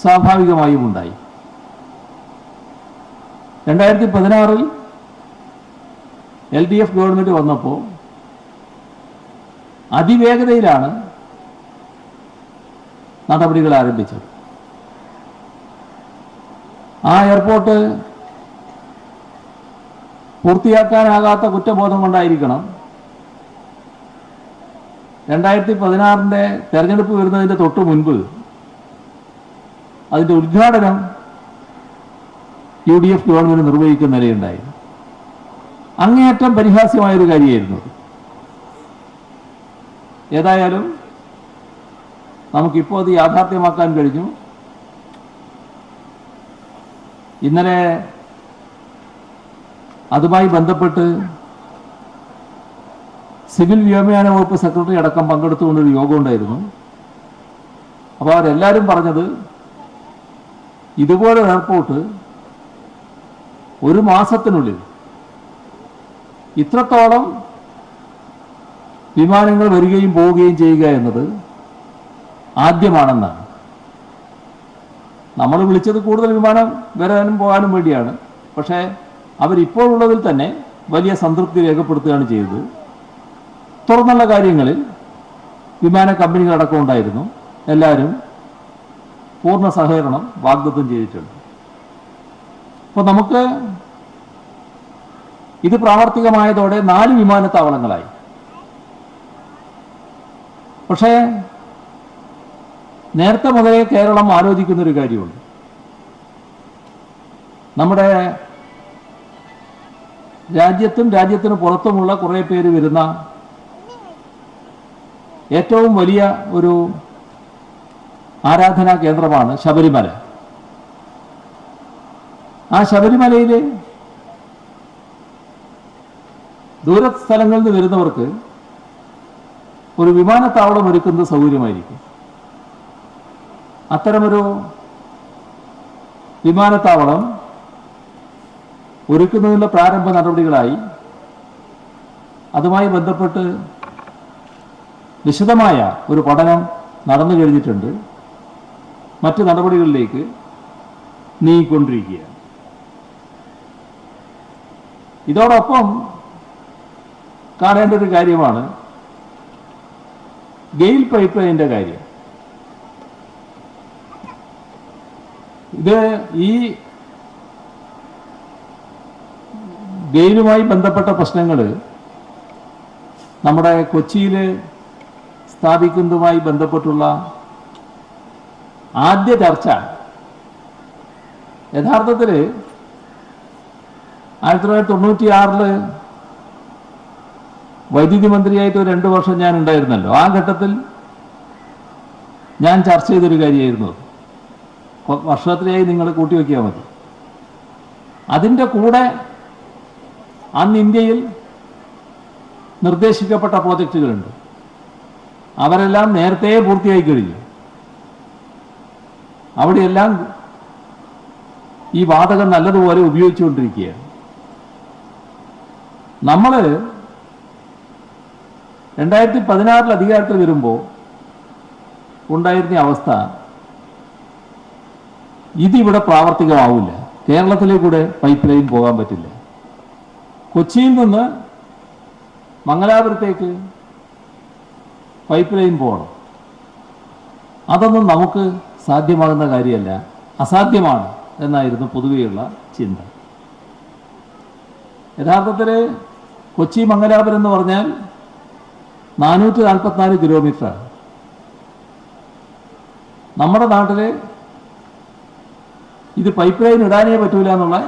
സ്വാഭാവികമായും ഉണ്ടായി. 2016 LDF ഗവൺമെന്റ് വന്നപ്പോൾ അതിവേഗതയിലാണ് നടപടികൾ ആരംഭിച്ചത്. ആ എയർപോർട്ട് പൂർത്തിയാക്കാനാകാത്ത കുറ്റബോധം കൊണ്ടായിരിക്കണം 2016 തെരഞ്ഞെടുപ്പ് വരുന്നതിൻ്റെ തൊട്ട് മുൻപ് അതിൻ്റെ ഉദ്ഘാടനം UDF ഗവൺമെന്റ് നിർവഹിക്കുന്ന നിലയുണ്ടായി. അങ്ങേയറ്റം പരിഹാസ്യമായൊരു കാര്യമായിരുന്നു. ഏതായാലും നമുക്കിപ്പോൾ അത് യാഥാർത്ഥ്യമാക്കാൻ കഴിഞ്ഞു. ഇന്നലെ അതുമായി ബന്ധപ്പെട്ട് സിവിൽ വ്യോമയാന വകുപ്പ് സെക്രട്ടറി അടക്കം പങ്കെടുത്തുകൊണ്ടൊരു യോഗം ഉണ്ടായിരുന്നു. അപ്പോൾ അവരെല്ലാവരും പറഞ്ഞത്, ഇതുപോലെ എയർപോർട്ട് 1 മാസത്തിനുള്ളിൽ ഇത്രത്തോളം വിമാനങ്ങൾ വരികയും പോവുകയും ചെയ്യുക എന്നത് ആദ്യമാണെന്നാണ്. നമ്മൾ വിളിച്ചത് കൂടുതൽ വിമാനം വരാനും പോകാനും വേണ്ടിയാണ്. പക്ഷേ അവരിപ്പോൾ ഉള്ളതിൽ തന്നെ വലിയ സംതൃപ്തി രേഖപ്പെടുത്തുകയാണ് ചെയ്തത്. തുറന്നുള്ള കാര്യങ്ങളിൽ വിമാന കമ്പനികളടക്കം ഉണ്ടായിരുന്നു. എല്ലാവരും പൂർണ്ണ സഹകരണം വാഗ്ദത്തം ചെയ്തിട്ടുണ്ട്. അപ്പോൾ നമുക്ക് ഇത് പ്രാവർത്തികമായതോടെ 4 വിമാനത്താവളങ്ങളായി. പക്ഷേ നേരത്തെ മുതലേ കേരളം ആലോചിക്കുന്നൊരു കാര്യമുണ്ട്. നമ്മുടെ രാജ്യത്തും രാജ്യത്തിന് പുറത്തുമുള്ള കുറേ പേര് വരുന്ന ഏറ്റവും വലിയ ഒരു ആരാധനാ കേന്ദ്രമാണ് ശബരിമല. ആ ശബരിമലയിൽ ദൂര സ്ഥലങ്ങളിൽ നിന്ന് വരുന്നവർക്ക് ഒരു വിമാനത്താവളം ഒരുക്കുന്നത് സൗകര്യമായിരിക്കും. അത്തരമൊരു വിമാനത്താവളം ഒരുക്കുന്നതിനുള്ള പ്രാരംഭ നടപടികളായി അതുമായി ബന്ധപ്പെട്ട് വിശദമായ ഒരു പഠനം നടന്നു കഴിഞ്ഞിട്ടുണ്ട്. മറ്റ് നടപടികളിലേക്ക് നീങ്ങിക്കൊണ്ടിരിക്കുകയാണ്. ഇതോടൊപ്പം കാണേണ്ട ഒരു കാര്യമാണ് ഗെയിൽ പൈപ്പ് ലൈനിന്റെ കാര്യം. ഇത് ഈ ഗെയിലുമായി ബന്ധപ്പെട്ട പ്രശ്നങ്ങൾ നമ്മുടെ കൊച്ചിയിൽ സ്ഥാപിക്കുന്നതുമായി ബന്ധപ്പെട്ടുള്ള ആദ്യ ചർച്ച യഥാർത്ഥത്തിൽ 1996 വൈദ്യുതി മന്ത്രിയായിട്ട് 2 വർഷം ഞാൻ ഉണ്ടായിരുന്നല്ലോ. ആ ഘട്ടത്തിൽ ഞാൻ ചർച്ച ചെയ്തൊരു കാര്യമായിരുന്നു. വർഷത്തിലായി നിങ്ങൾ കൂട്ടിവെക്കാൻ മതി. അതിൻ്റെ കൂടെ അന്ന് ഇന്ത്യയിൽ നിർദ്ദേശിക്കപ്പെട്ട പ്രോജക്റ്റുകളുണ്ട്. അവരെല്ലാം നേരത്തെ പൂർത്തിയായി കഴിഞ്ഞു. അവിടെയെല്ലാം ഈ വാതകം നല്ലതുപോലെ ഉപയോഗിച്ചുകൊണ്ടിരിക്കുകയാണ്. നമ്മൾ 2016 അധികാരത്തിൽ വരുമ്പോൾ ഉണ്ടായിരുന്ന അവസ്ഥ ഇതിവിടെ പ്രാവർത്തികമാവില്ല. കേരളത്തിലേക്കൂടെ പൈപ്പ് ലൈൻ പോകാൻ പറ്റില്ല. കൊച്ചിയിൽ നിന്ന് മംഗലാപുരത്തേക്ക് പൈപ്പ് ലൈൻ പോകണം. അതൊന്നും നമുക്ക് സാധ്യമാകുന്ന കാര്യമല്ല, അസാധ്യമാണ് എന്നായിരുന്നു പൊതുവെയുള്ള ചിന്ത. യഥാർത്ഥത്തിൽ കൊച്ചി മംഗലാപുരം എന്ന് പറഞ്ഞാൽ 444 കിലോമീറ്ററാണ്. നമ്മുടെ നാട്ടിൽ ഇത് പൈപ്പ് ലൈൻ ഇടാനേ പറ്റൂല എന്നുള്ള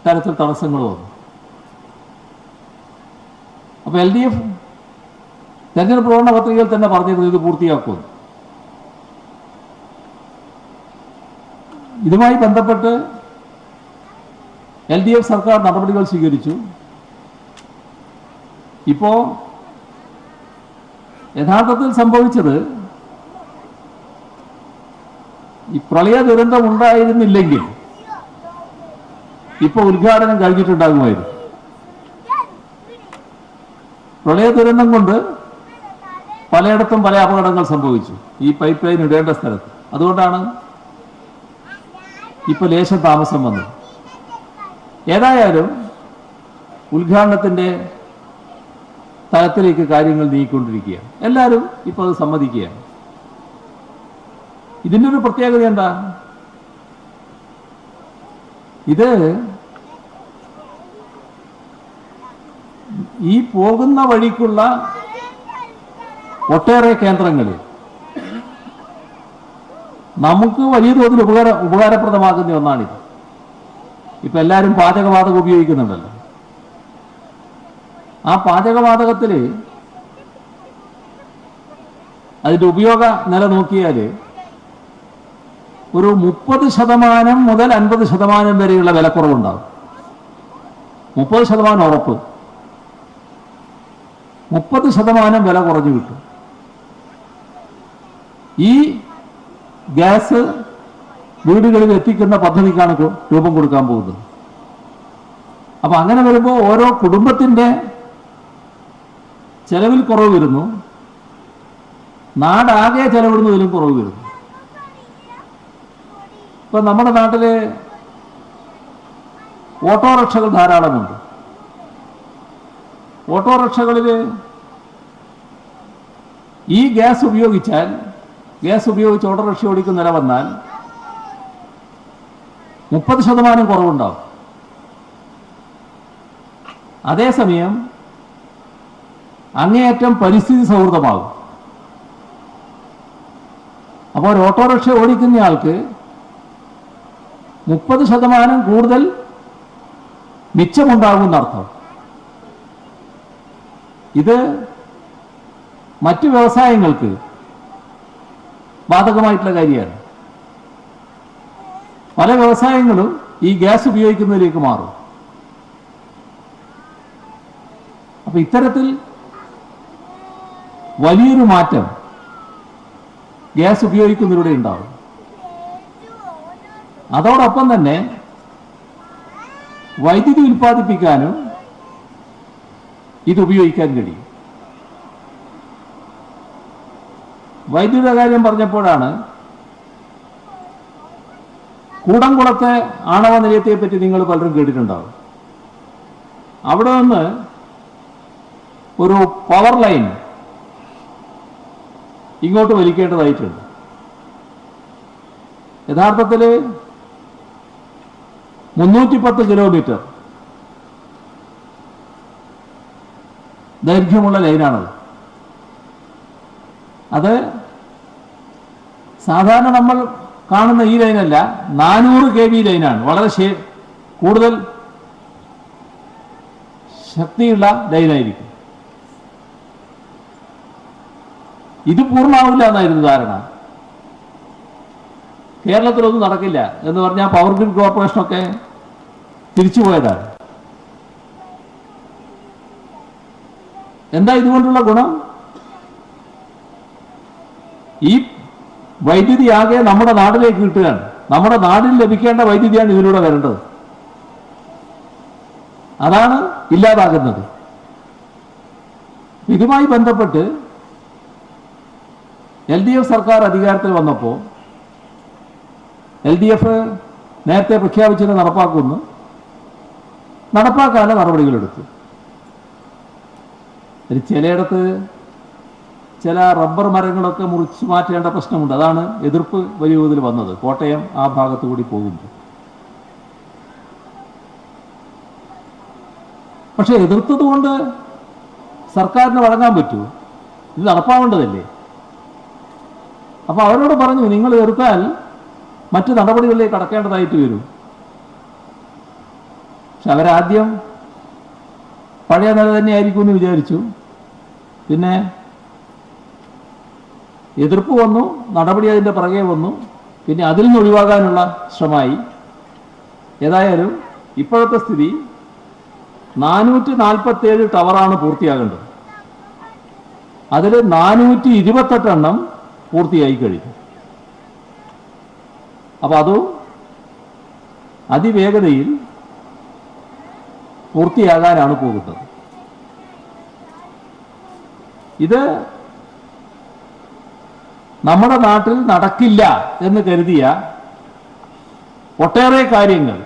തരത്തിൽ തടസ്സങ്ങൾ വന്നു. അപ്പോൾ LDF തെരഞ്ഞെടുപ്പ് പ്രകടന പത്രികയിൽ തന്നെ പറഞ്ഞിരുന്നു ഇത് പൂർത്തിയാക്കുമെന്ന്. ഇതുമായി ബന്ധപ്പെട്ട് LDF സർക്കാർ നടപടികൾ സ്വീകരിച്ചു. ഇപ്പോ യഥാർത്ഥത്തിൽ സംഭവിച്ചത് ഈ പ്രളയ ദുരന്തം ഉണ്ടായിരുന്നില്ലെങ്കിൽ ഇപ്പൊ ഉദ്ഘാടനം കഴിഞ്ഞിട്ടുണ്ടാകുമായിരുന്നു. പ്രളയ ദുരന്തം കൊണ്ട് പലയിടത്തും പല അപകടങ്ങൾ സംഭവിച്ചു ഈ പൈപ്പ് ലൈൻ ഇടേണ്ട സ്ഥലത്ത്. അതുകൊണ്ടാണ് ഇപ്പൊ ലേശം താമസം വന്നത്. ഏതായാലും ഉദ്ഘാടനത്തിന്റെ തലത്തിലേക്ക് കാര്യങ്ങൾ നീങ്ങിക്കൊണ്ടിരിക്കുകയാണ്. എല്ലാവരും ഇപ്പോൾ അത് സമ്മതിക്കുകയാണ്. ഇതിൻ്റെ ഒരു പ്രത്യേകത എന്താ? ഇത് ഈ പോകുന്ന വഴിക്കുള്ള ഒട്ടേറെ കേന്ദ്രങ്ങളിൽ നമുക്ക് വലിയ തോതിൽ ഉപകാരപ്രദമാകുന്ന ഒന്നാണിത്. ഇപ്പൊ എല്ലാവരും പാചകവാതകം ഉപയോഗിക്കുന്നുണ്ടല്ലോ. ആ പാചകവാതകത്തിൽ അതിൻ്റെ ഉപയോഗ നില നോക്കിയാൽ ഒരു 30% മുതൽ 50% വരെയുള്ള വിലക്കുറവുണ്ടാകും. 30% ഉറപ്പ്, 30% വില കുറഞ്ഞു കിട്ടും. ഈ ഗ്യാസ് വീടുകളിൽ എത്തിക്കുന്ന പദ്ധതിക്കാണ് രൂപം കൊടുക്കാൻ പോകുന്നത്. അപ്പൊ അങ്ങനെ വരുമ്പോൾ ഓരോ കുടുംബത്തിന്റെ ചെലവിൽ കുറവ് വരുന്നു, നാടാകെ ചെലവിടുന്നതിലും കുറവ് വരുന്നു. ഇപ്പൊ നമ്മുടെ നാട്ടില് ഓട്ടോറിക്ഷകൾ ധാരാളമുണ്ട്. ഓട്ടോറിക്ഷകളിൽ ഈ ഗ്യാസ് ഉപയോഗിച്ച് ഓട്ടോറിക്ഷ ഓടിക്കുന്ന നില വന്നാൽ 30% കുറവുണ്ടാവും. അതേസമയം അങ്ങേയറ്റം പരിസ്ഥിതി സൗഹൃദമാകും. അപ്പോൾ ഒരു ഓട്ടോറിക്ഷ ഓടിക്കുന്നയാൾക്ക് 30% കൂടുതൽ മിച്ചമുണ്ടാകുമെന്നർത്ഥം. ഇത് മറ്റു വ്യവസായങ്ങൾക്ക് ബാധകമായിട്ടുള്ള കാര്യമാണ്. പല വ്യവസായങ്ങളും ഈ ഗ്യാസ് ഉപയോഗിക്കുന്നതിലേക്ക് മാറും. അപ്പൊ ഇത്തരത്തിൽ വലിയൊരു മാറ്റം ഗ്യാസ് ഉപയോഗിക്കുന്നതിലൂടെ ഉണ്ടാവും. അതോടൊപ്പം തന്നെ വൈദ്യുതി ഉൽപ്പാദിപ്പിക്കാനും ഇത് ഉപയോഗിക്കാൻ കഴിയും. വൈദ്യുതിയുടെ കാര്യം പറഞ്ഞപ്പോഴാണ് കൂടംകുളത്തെ ആണവ നിലയത്തെ പറ്റി നിങ്ങൾ പലരും കേട്ടിട്ടുണ്ടാവും. അവിടെ നിന്ന് ഒരു പവർ ലൈൻ ഇങ്ങോട്ട് വലിക്കേണ്ടതായിട്ടുണ്ട്. യഥാർത്ഥത്തിൽ 310 കിലോമീറ്റർ ദൈർഘ്യമുള്ള ലൈനാണത്. അത് സാധാരണ നമ്മൾ കാണുന്ന ഈ ലൈനല്ല, 400 kV ലൈനാണ്. വളരെ കൂടുതൽ ശക്തിയുള്ള ലൈനായിരിക്കും. ഇത് പൂർണ്ണമാവില്ല എന്നായിരുന്നു ധാരണ. കേരളത്തിലൊന്നും നടക്കില്ല എന്ന് പറഞ്ഞാൽ പവർ ഗ്രിഡ് കോർപ്പറേഷനൊക്കെ തിരിച്ചുപോയതാണ്. എന്താ ഇതുകൊണ്ടുള്ള ഗുണം? ഈ വൈദ്യുതി ആകെ നമ്മുടെ നാട്ടിലേക്ക് കിട്ടുകയാണ്. നമ്മുടെ നാടിന് ലഭിക്കേണ്ട വൈദ്യുതിയാണ് ഇതിലൂടെ വരേണ്ടത്. അതാണ് ഇല്ലാതാകുന്നത്. ഇതുമായി ബന്ധപ്പെട്ട് LDF സർക്കാർ അധികാരത്തിൽ വന്നപ്പോൾ LDF നേരത്തെ പ്രഖ്യാപിച്ചത് നടപ്പാക്കാനുള്ള നടപടികളെടുത്തു. ചിലയിടത്ത് ചില റബ്ബർ മരങ്ങളൊക്കെ മുറിച്ച് മാറ്റേണ്ട പ്രശ്നമുണ്ട്. അതാണ് എതിർപ്പ് വലിയ തോതിൽ വന്നത്, കോട്ടയം ആ ഭാഗത്തു കൂടി പോകുമ്പോൾ. പക്ഷെ എതിർത്തത് കൊണ്ട് സർക്കാരിന് വഴങ്ങാൻ പറ്റൂ? ഇത് നടപ്പാവേണ്ടതല്ലേ? അപ്പൊ അവരോട് പറഞ്ഞു, നിങ്ങൾ എതിർത്താൽ മറ്റു നടപടികളിലേക്ക് കടക്കേണ്ടതായിട്ട് വരും. പക്ഷെ അവരാദ്യം പഴയ നില തന്നെയായിരിക്കും എന്ന് വിചാരിച്ചു. പിന്നെ എതിർപ്പ് വന്നു, നടപടി അതിൻ്റെ പിറകെ വന്നു. പിന്നെ അതിൽ നിന്ന് ഒഴിവാകാനുള്ള ശ്രമമായി. ഏതായാലും ഇപ്പോഴത്തെ സ്ഥിതി 447 ടവറാണ് പൂർത്തിയാകേണ്ടത്. അതിൽ 428 എണ്ണം പൂർത്തിയായി കഴിഞ്ഞു. അപ്പൊ അതും അതിവേഗതയിൽ പൂർത്തിയാകാനാണ് പോകുന്നത്. ഇത് നമ്മുടെ നാട്ടിൽ നടക്കില്ല എന്ന് കരുതിയ ഒട്ടേറെ കാര്യങ്ങൾ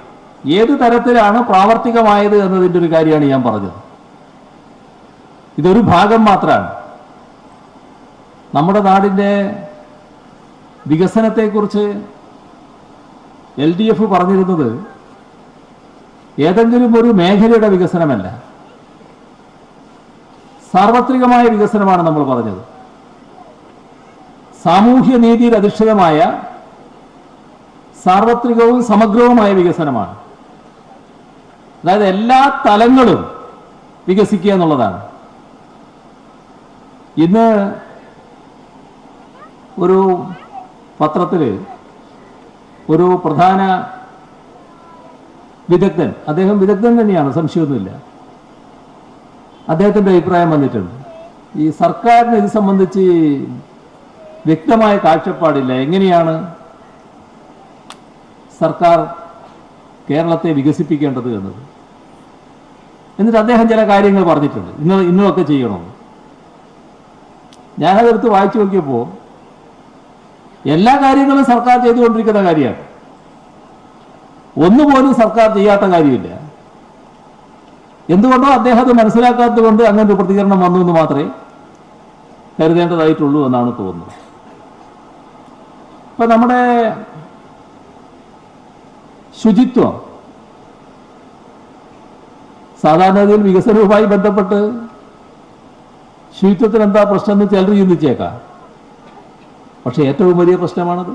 ഏത് തരത്തിലാണ് പ്രാവർത്തികമായത് എന്നതിൻ്റെ ഒരു കാര്യമാണ് ഞാൻ പറഞ്ഞത്. ഇതൊരു ഭാഗം മാത്രമാണ്. നമ്മുടെ നാടിൻ്റെ വികസനത്തെക്കുറിച്ച് LDF പറഞ്ഞിരുന്നത് ഏതെങ്കിലും ഒരു മേഖലയുടെ വികസനമല്ല, സാർവത്രികമായ വികസനമാണ് നമ്മൾ പറഞ്ഞത്. സാമൂഹ്യ നീതിയിൽ അധിഷ്ഠിതമായ സാർവത്രികവും സമഗ്രവുമായ വികസനമാണ്. അതായത് എല്ലാ തലങ്ങളും വികസിക്കുക എന്നുള്ളതാണ്. ഇന്ന് ഒരു പത്രത്തിൽ ഒരു പ്രധാന വിദഗ്ധൻ, അദ്ദേഹം വിദഗ്ധൻ തന്നെയാണ്, സംശയമൊന്നുമില്ല, അദ്ദേഹത്തിൻ്റെ അഭിപ്രായം വന്നിട്ടുണ്ട്. ഈ സർക്കാരിന് ഇത് സംബന്ധിച്ച് വ്യക്തമായ കാഴ്ചപ്പാടില്ല. എങ്ങനെയാണ് സർക്കാർ കേരളത്തെ വികസിപ്പിക്കേണ്ടത് എന്നത്. എന്നിട്ട് അദ്ദേഹം ചില കാര്യങ്ങൾ പറഞ്ഞിട്ടുണ്ട്, ഇന്നതൊക്കെ ചെയ്യണമെന്ന്. ഞാനതെടുത്ത് വായിച്ചു നോക്കിയപ്പോൾ എല്ലാ കാര്യങ്ങളും സർക്കാർ ചെയ്തുകൊണ്ടിരിക്കുന്ന കാര്യമാണ്, ഒന്നുപോലും സർക്കാർ ചെയ്യാത്ത കാര്യമില്ല. എന്തുകൊണ്ടോ അദ്ദേഹം അത് മനസ്സിലാക്കാത്തത് കൊണ്ട് അങ്ങനെ ഒരു പ്രതികരണം വന്നു എന്ന് മാത്രമേ കരുതേണ്ടതായിട്ടുള്ളൂ എന്നാണ് തോന്നുന്നത്. ഇപ്പൊ നമ്മുടെ ശുചിത്വം സാധാരണഗതിയിൽ വികസനവുമായി ബന്ധപ്പെട്ട് ശുചിത്വത്തിന് എന്താ പ്രശ്നം എന്ന് ചിലർ ചിന്തിച്ചേക്കാം. പക്ഷെ ഏറ്റവും വലിയ പ്രശ്നമാണത്.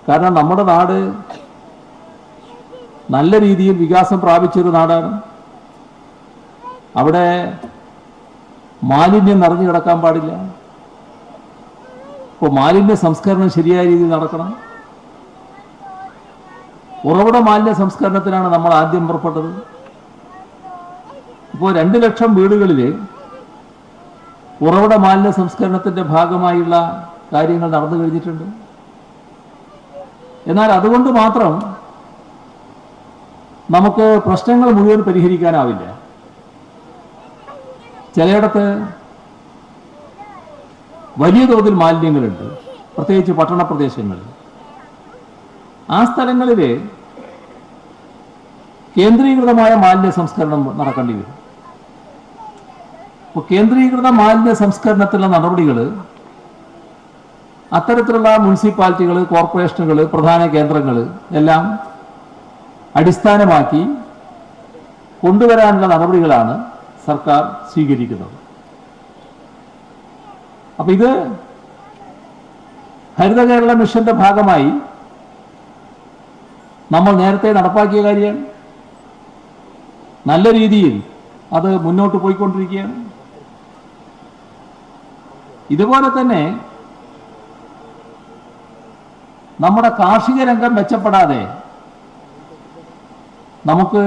കാരണം നമ്മുടെ നാട് നല്ല രീതിയിൽ വികാസം പ്രാപിച്ചൊരു നാടാണ്. അവിടെ മാലിന്യം നിറഞ്ഞു കിടക്കാൻ പാടില്ല. ഇപ്പോൾ മാലിന്യ സംസ്കരണം ശരിയായ രീതിയിൽ നടക്കണം. ഉറവിട മാലിന്യ സംസ്കരണത്തിനാണ് നമ്മൾ ആദ്യം പുറപ്പെട്ടത്. ഇപ്പോൾ 2 ലക്ഷം വീടുകളിൽ ഉറവിട മാലിന്യ സംസ്കരണത്തിന്റെ ഭാഗമായുള്ള കാര്യങ്ങൾ നടന്നു കഴിഞ്ഞിട്ടുണ്ട്. എന്നാൽ അതുകൊണ്ട് മാത്രം നമുക്ക് പ്രശ്നങ്ങൾ മുഴുവൻ പരിഹരിക്കാനാവില്ല. ചിലയിടത്ത് വലിയ തോതിൽ മാലിന്യങ്ങളുണ്ട്, പ്രത്യേകിച്ച് പട്ടണ പ്രദേശങ്ങളിൽ. ആ സ്ഥലങ്ങളിൽ കേന്ദ്രീകൃതമായ മാലിന്യ സംസ്കരണം നടക്കേണ്ടി വരും. അപ്പോൾ കേന്ദ്രീകൃത മാലിന്യ സംസ്കരണത്തിലുള്ള നടപടികൾ അത്തരത്തിലുള്ള മുനിസിപ്പാലിറ്റികൾ, കോർപ്പറേഷനുകൾ, പ്രധാന കേന്ദ്രങ്ങൾ എല്ലാം അടിസ്ഥാനമാക്കി കൊണ്ടുവരാനുള്ള നടപടികളാണ് സർക്കാർ സ്വീകരിക്കുന്നത്. അപ്പൊ ഇത് ഹരിത കേരള മിഷന്റെ ഭാഗമായി നമ്മൾ നേരത്തെ നടപ്പാക്കിയ കാര്യമാണ്. നല്ല രീതിയിൽ അത് മുന്നോട്ട് പോയിക്കൊണ്ടിരിക്കുകയാണ്. ഇതുപോലെ തന്നെ നമ്മുടെ കാർഷിക രംഗം മെച്ചപ്പെടാതെ നമുക്ക്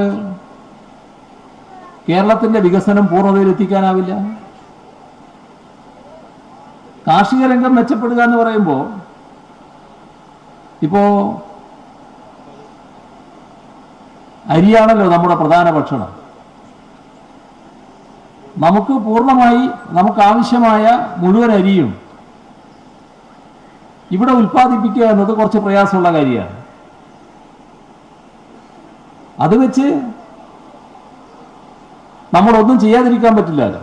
കേരളത്തിന്റെ വികസനം പൂർണ്ണതയിൽ എത്തിക്കാനാവില്ല. കാർഷിക രംഗം മെച്ചപ്പെടുക എന്ന് പറയുമ്പോൾ ഇപ്പോ അരിയാണല്ലോ നമ്മുടെ പ്രധാന ഭക്ഷണം. നമുക്ക് പൂർണ്ണമായി നമുക്ക് ആവശ്യമായ മുഴുവൻ അരിയും ഇവിടെ ഉൽപ്പാദിപ്പിക്കുക എന്നത് കുറച്ച് പ്രയാസമുള്ള കാര്യമാണ്. അത് വെച്ച് നമ്മളൊന്നും ചെയ്യാതിരിക്കാൻ പറ്റില്ലല്ലോ.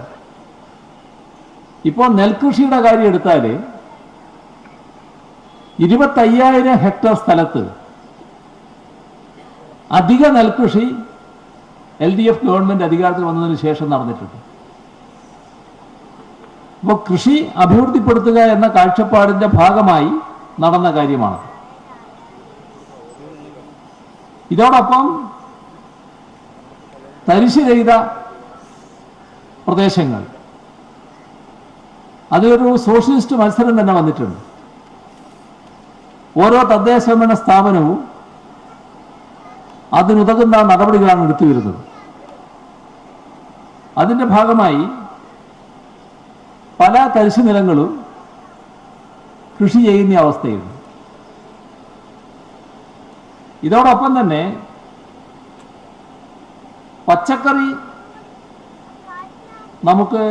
ഇപ്പോൾ നെൽകൃഷിയുടെ കാര്യം എടുത്താൽ 25,000 ഹെക്ടർ സ്ഥലത്ത് അധിക നെൽകൃഷി LDF ഗവൺമെന്റ് അധികാരത്തിൽ വന്നതിന് ശേഷം നടന്നിട്ടുണ്ട്. അപ്പോൾ കൃഷി അഭിവൃദ്ധിപ്പെടുത്തുക എന്ന കാഴ്ചപ്പാടിന്റെ ഭാഗമായി നടന്ന കാര്യമാണ്. ഇതോടൊപ്പം തരിശ് ചെയ്ത പ്രദേശങ്ങൾ, അതൊരു സോഷ്യലിസ്റ്റ് മത്സരം തന്നെ വന്നിട്ടുണ്ട്. ഓരോ തദ്ദേശ ഭരണ സ്ഥാപനവും അതിനുതകുന്ന നടപടികളാണ് എടുത്തു വരുന്നത്. അതിന്റെ ഭാഗമായി പല തരിശു നിലങ്ങളും കൃഷി ചെയ്യുന്ന അവസ്ഥയുണ്ട്. ഇതോടൊപ്പം തന്നെ പച്ചക്കറി നമുക്ക്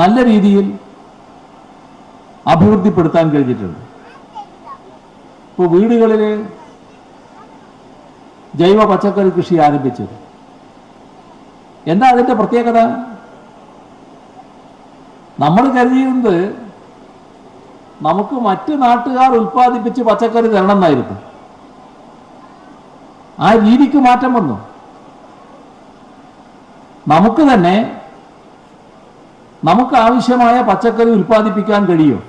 നല്ല രീതിയിൽ അഭിവൃദ്ധിപ്പെടുത്താൻ കഴിഞ്ഞിട്ടുണ്ട്. ഇപ്പോൾ വീടുകളിൽ ജൈവ പച്ചക്കറി കൃഷി ആരംഭിച്ചത്. എന്താ അതിൻ്റെ പ്രത്യേകത? നമ്മൾ കരുതിയിരുന്നത് നമുക്ക് മറ്റ് നാട്ടുകാർ ഉൽപ്പാദിപ്പിച്ച് പച്ചക്കറി തരണം എന്നായിരുന്നു. ആ രീതിക്ക് മാറ്റം വന്നു. നമുക്ക് തന്നെ നമുക്ക് ആവശ്യമായ പച്ചക്കറി ഉൽപ്പാദിപ്പിക്കാൻ കഴിയും.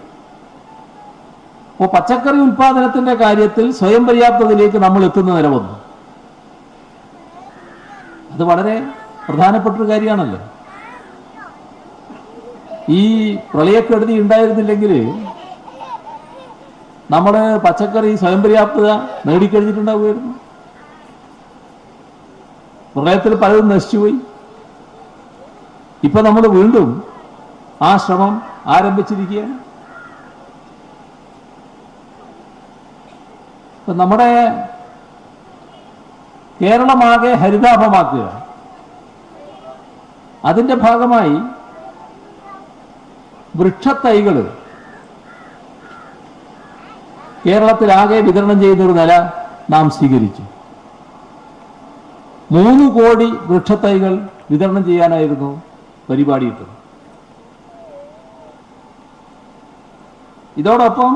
അപ്പോൾ പച്ചക്കറി ഉൽപ്പാദനത്തിന്റെ കാര്യത്തിൽ സ്വയം പര്യാപ്തതയിലേക്ക് നമ്മൾ എത്തുന്ന നില വന്നു. അത് വളരെ പ്രധാനപ്പെട്ടൊരു കാര്യമാണല്ലോ. ഈ പ്രളയക്കെടുതി ഉണ്ടായിരുന്നില്ലെങ്കിൽ നമ്മൾ പച്ചക്കറി സ്വയം പര്യാപ്തത നേടിക്കഴിഞ്ഞിട്ടുണ്ടാവുമായിരുന്നു. പ്രളയത്തിൽ പലതും നശിച്ചുപോയി. ഇപ്പൊ നമ്മൾ വീണ്ടും ആ ശ്രമം ആരംഭിച്ചിരിക്കുകയാണ്. ഇപ്പൊ നമ്മുടെ കേരളമാകെ ഹരിതാഭമാക്കുക. അതിൻ്റെ ഭാഗമായി വൃക്ഷത്തൈകൾ കേരളത്തിലാകെ വിതരണം ചെയ്യുന്നൊരു നില നാം സ്വീകരിച്ചു. 3 കോടി വൃക്ഷത്തൈകൾ വിതരണം ചെയ്യാനായിരുന്നു പരിപാടിയിട്ടത്. ഇതോടൊപ്പം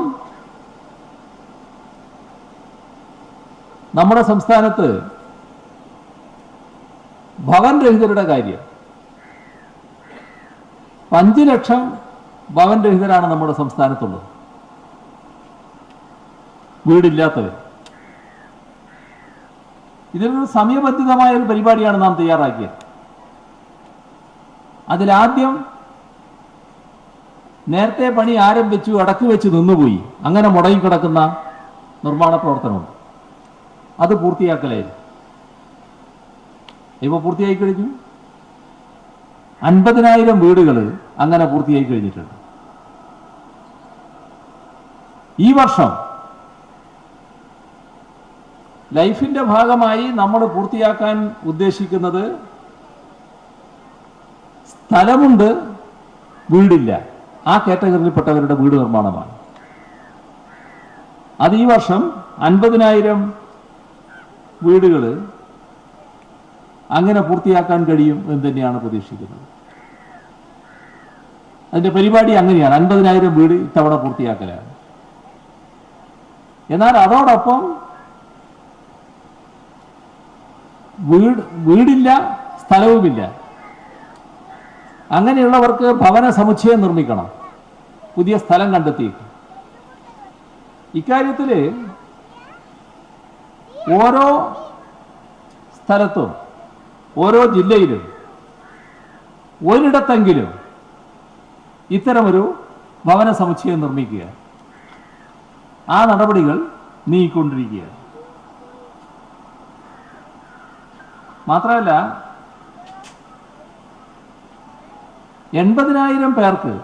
നമ്മുടെ സംസ്ഥാനത്ത് ഭവൻ രഹിതരുടെ കാര്യം 5 ലക്ഷം ഭവൻ രഹിതരാണ് നമ്മുടെ സംസ്ഥാനത്തുള്ളത്, വീടില്ലാത്തവർ. ഇതിനൊരു സമയബന്ധിതമായ ഒരു പരിപാടിയാണ് നാം തയ്യാറാക്കിയത്. അതിലാദ്യം നേരത്തെ പണി ആരംഭിച്ചു, അടക്കി വെച്ച് നിന്നുപോയി, അങ്ങനെ മുടങ്ങിക്കിടക്കുന്ന നിർമ്മാണ പ്രവർത്തനമുണ്ട്. അത് പൂർത്തിയാക്കലായിരുന്നു. ഇപ്പോൾ പൂർത്തിയായി കഴിഞ്ഞു. 50,000 വീടുകൾ അങ്ങനെ പൂർത്തിയായി കഴിഞ്ഞിട്ടുണ്ട്. ഈ വർഷം ലൈഫിന്റെ ഭാഗമായി നമ്മൾ പൂർത്തിയാക്കാൻ ഉദ്ദേശിക്കുന്നത് സ്ഥലമുണ്ട്, വീടില്ല, ആ കാറ്റഗറിയിൽപ്പെട്ടവരുടെ വീട് നിർമ്മാണമാണ്. അത് ഈ വർഷം 50,000 വീടുകൾ അങ്ങനെ പൂർത്തിയാക്കാൻ കഴിയും എന്ന് തന്നെയാണ് പ്രതീക്ഷിക്കുന്നത്. അതിന്റെ പരിപാടി അങ്ങനെയാണ്. 50,000 വീട് ഇത്തവണ പൂർത്തിയാക്കലാണ്. എന്നാൽ അതോടൊപ്പം വീടില്ല, സ്ഥലവുമില്ല, അങ്ങനെയുള്ളവർക്ക് ഭവന സമുച്ചയം നിർമ്മിക്കണം, പുതിയ സ്ഥലം കണ്ടെത്തിയിട്ട്. ഇക്കാര്യത്തിൽ ഓരോ സ്ഥലത്തും ഓരോ ജില്ലയിലും ഒരിടത്തെങ്കിലും ഇത്തരമൊരു ഭവന സമുച്ചയം നിർമ്മിക്കുക, ആ നടപടികൾ നീങ്ങിക്കൊണ്ടിരിക്കുകയാണ്. മാത്രമല്ല 80,000 പേർക്ക്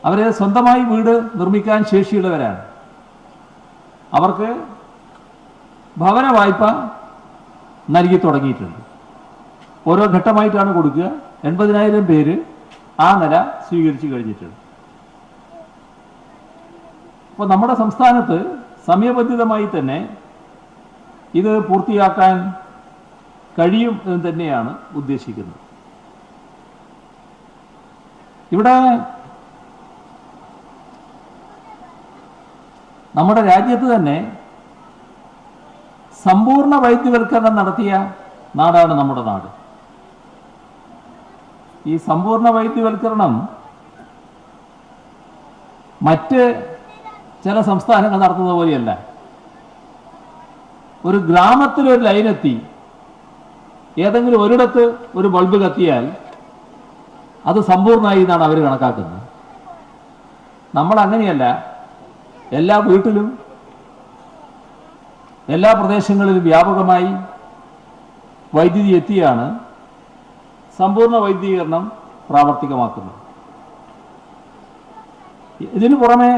അവരെ സ്വന്തമായി വീട് നിർമ്മിക്കാൻ ശേഷിയുള്ളവരാണ്. അവർക്ക് ഭവന വായ്പ നൽകി തുടങ്ങിയിട്ടുണ്ട്. ഓരോ ഘട്ടമായിട്ടാണ് കൊടുക്കുക. 80,000 പേര് ആ നില സ്വീകരിച്ചു കഴിഞ്ഞിട്ടുണ്ട്. അപ്പോൾ നമ്മുടെ സംസ്ഥാനത്ത് സമയബന്ധിതമായി തന്നെ ഇത് പൂർത്തിയാക്കാൻ കഴിയും എന്ന് തന്നെയാണ് ഉദ്ദേശിക്കുന്നത്. ഇവിടെ നമ്മുടെ രാജ്യത്ത് തന്നെ സമ്പൂർണ്ണ വൈദ്യുവൽക്കരണം നടത്തിയ നാടാണ് നമ്മുടെ നാട്. ഈ സമ്പൂർണ്ണ വൈദ്യുവൽക്കരണം മറ്റ് ചില സംസ്ഥാനങ്ങൾ നടത്തുന്ന പോലെയല്ല. ഒരു ഗ്രാമത്തിലൊരു ലൈനെത്തി ഏതെങ്കിലും ഒരിടത്ത് ഒരു ബൾബ് കത്തിയാൽ അത് സമ്പൂർണ്ണമായി എന്നാണ് അവർ കണക്കാക്കുന്നത്. നമ്മൾ അങ്ങനെയല്ല. എല്ലാ വീട്ടിലും എല്ലാ പ്രദേശങ്ങളിലും വ്യാപകമായി വൈദ്യുതി എത്തിയാണ് സമ്പൂർണ്ണ വൈദ്യുതീകരണം പ്രാവർത്തികമാക്കുന്നത്. ഇതിനു പുറമെ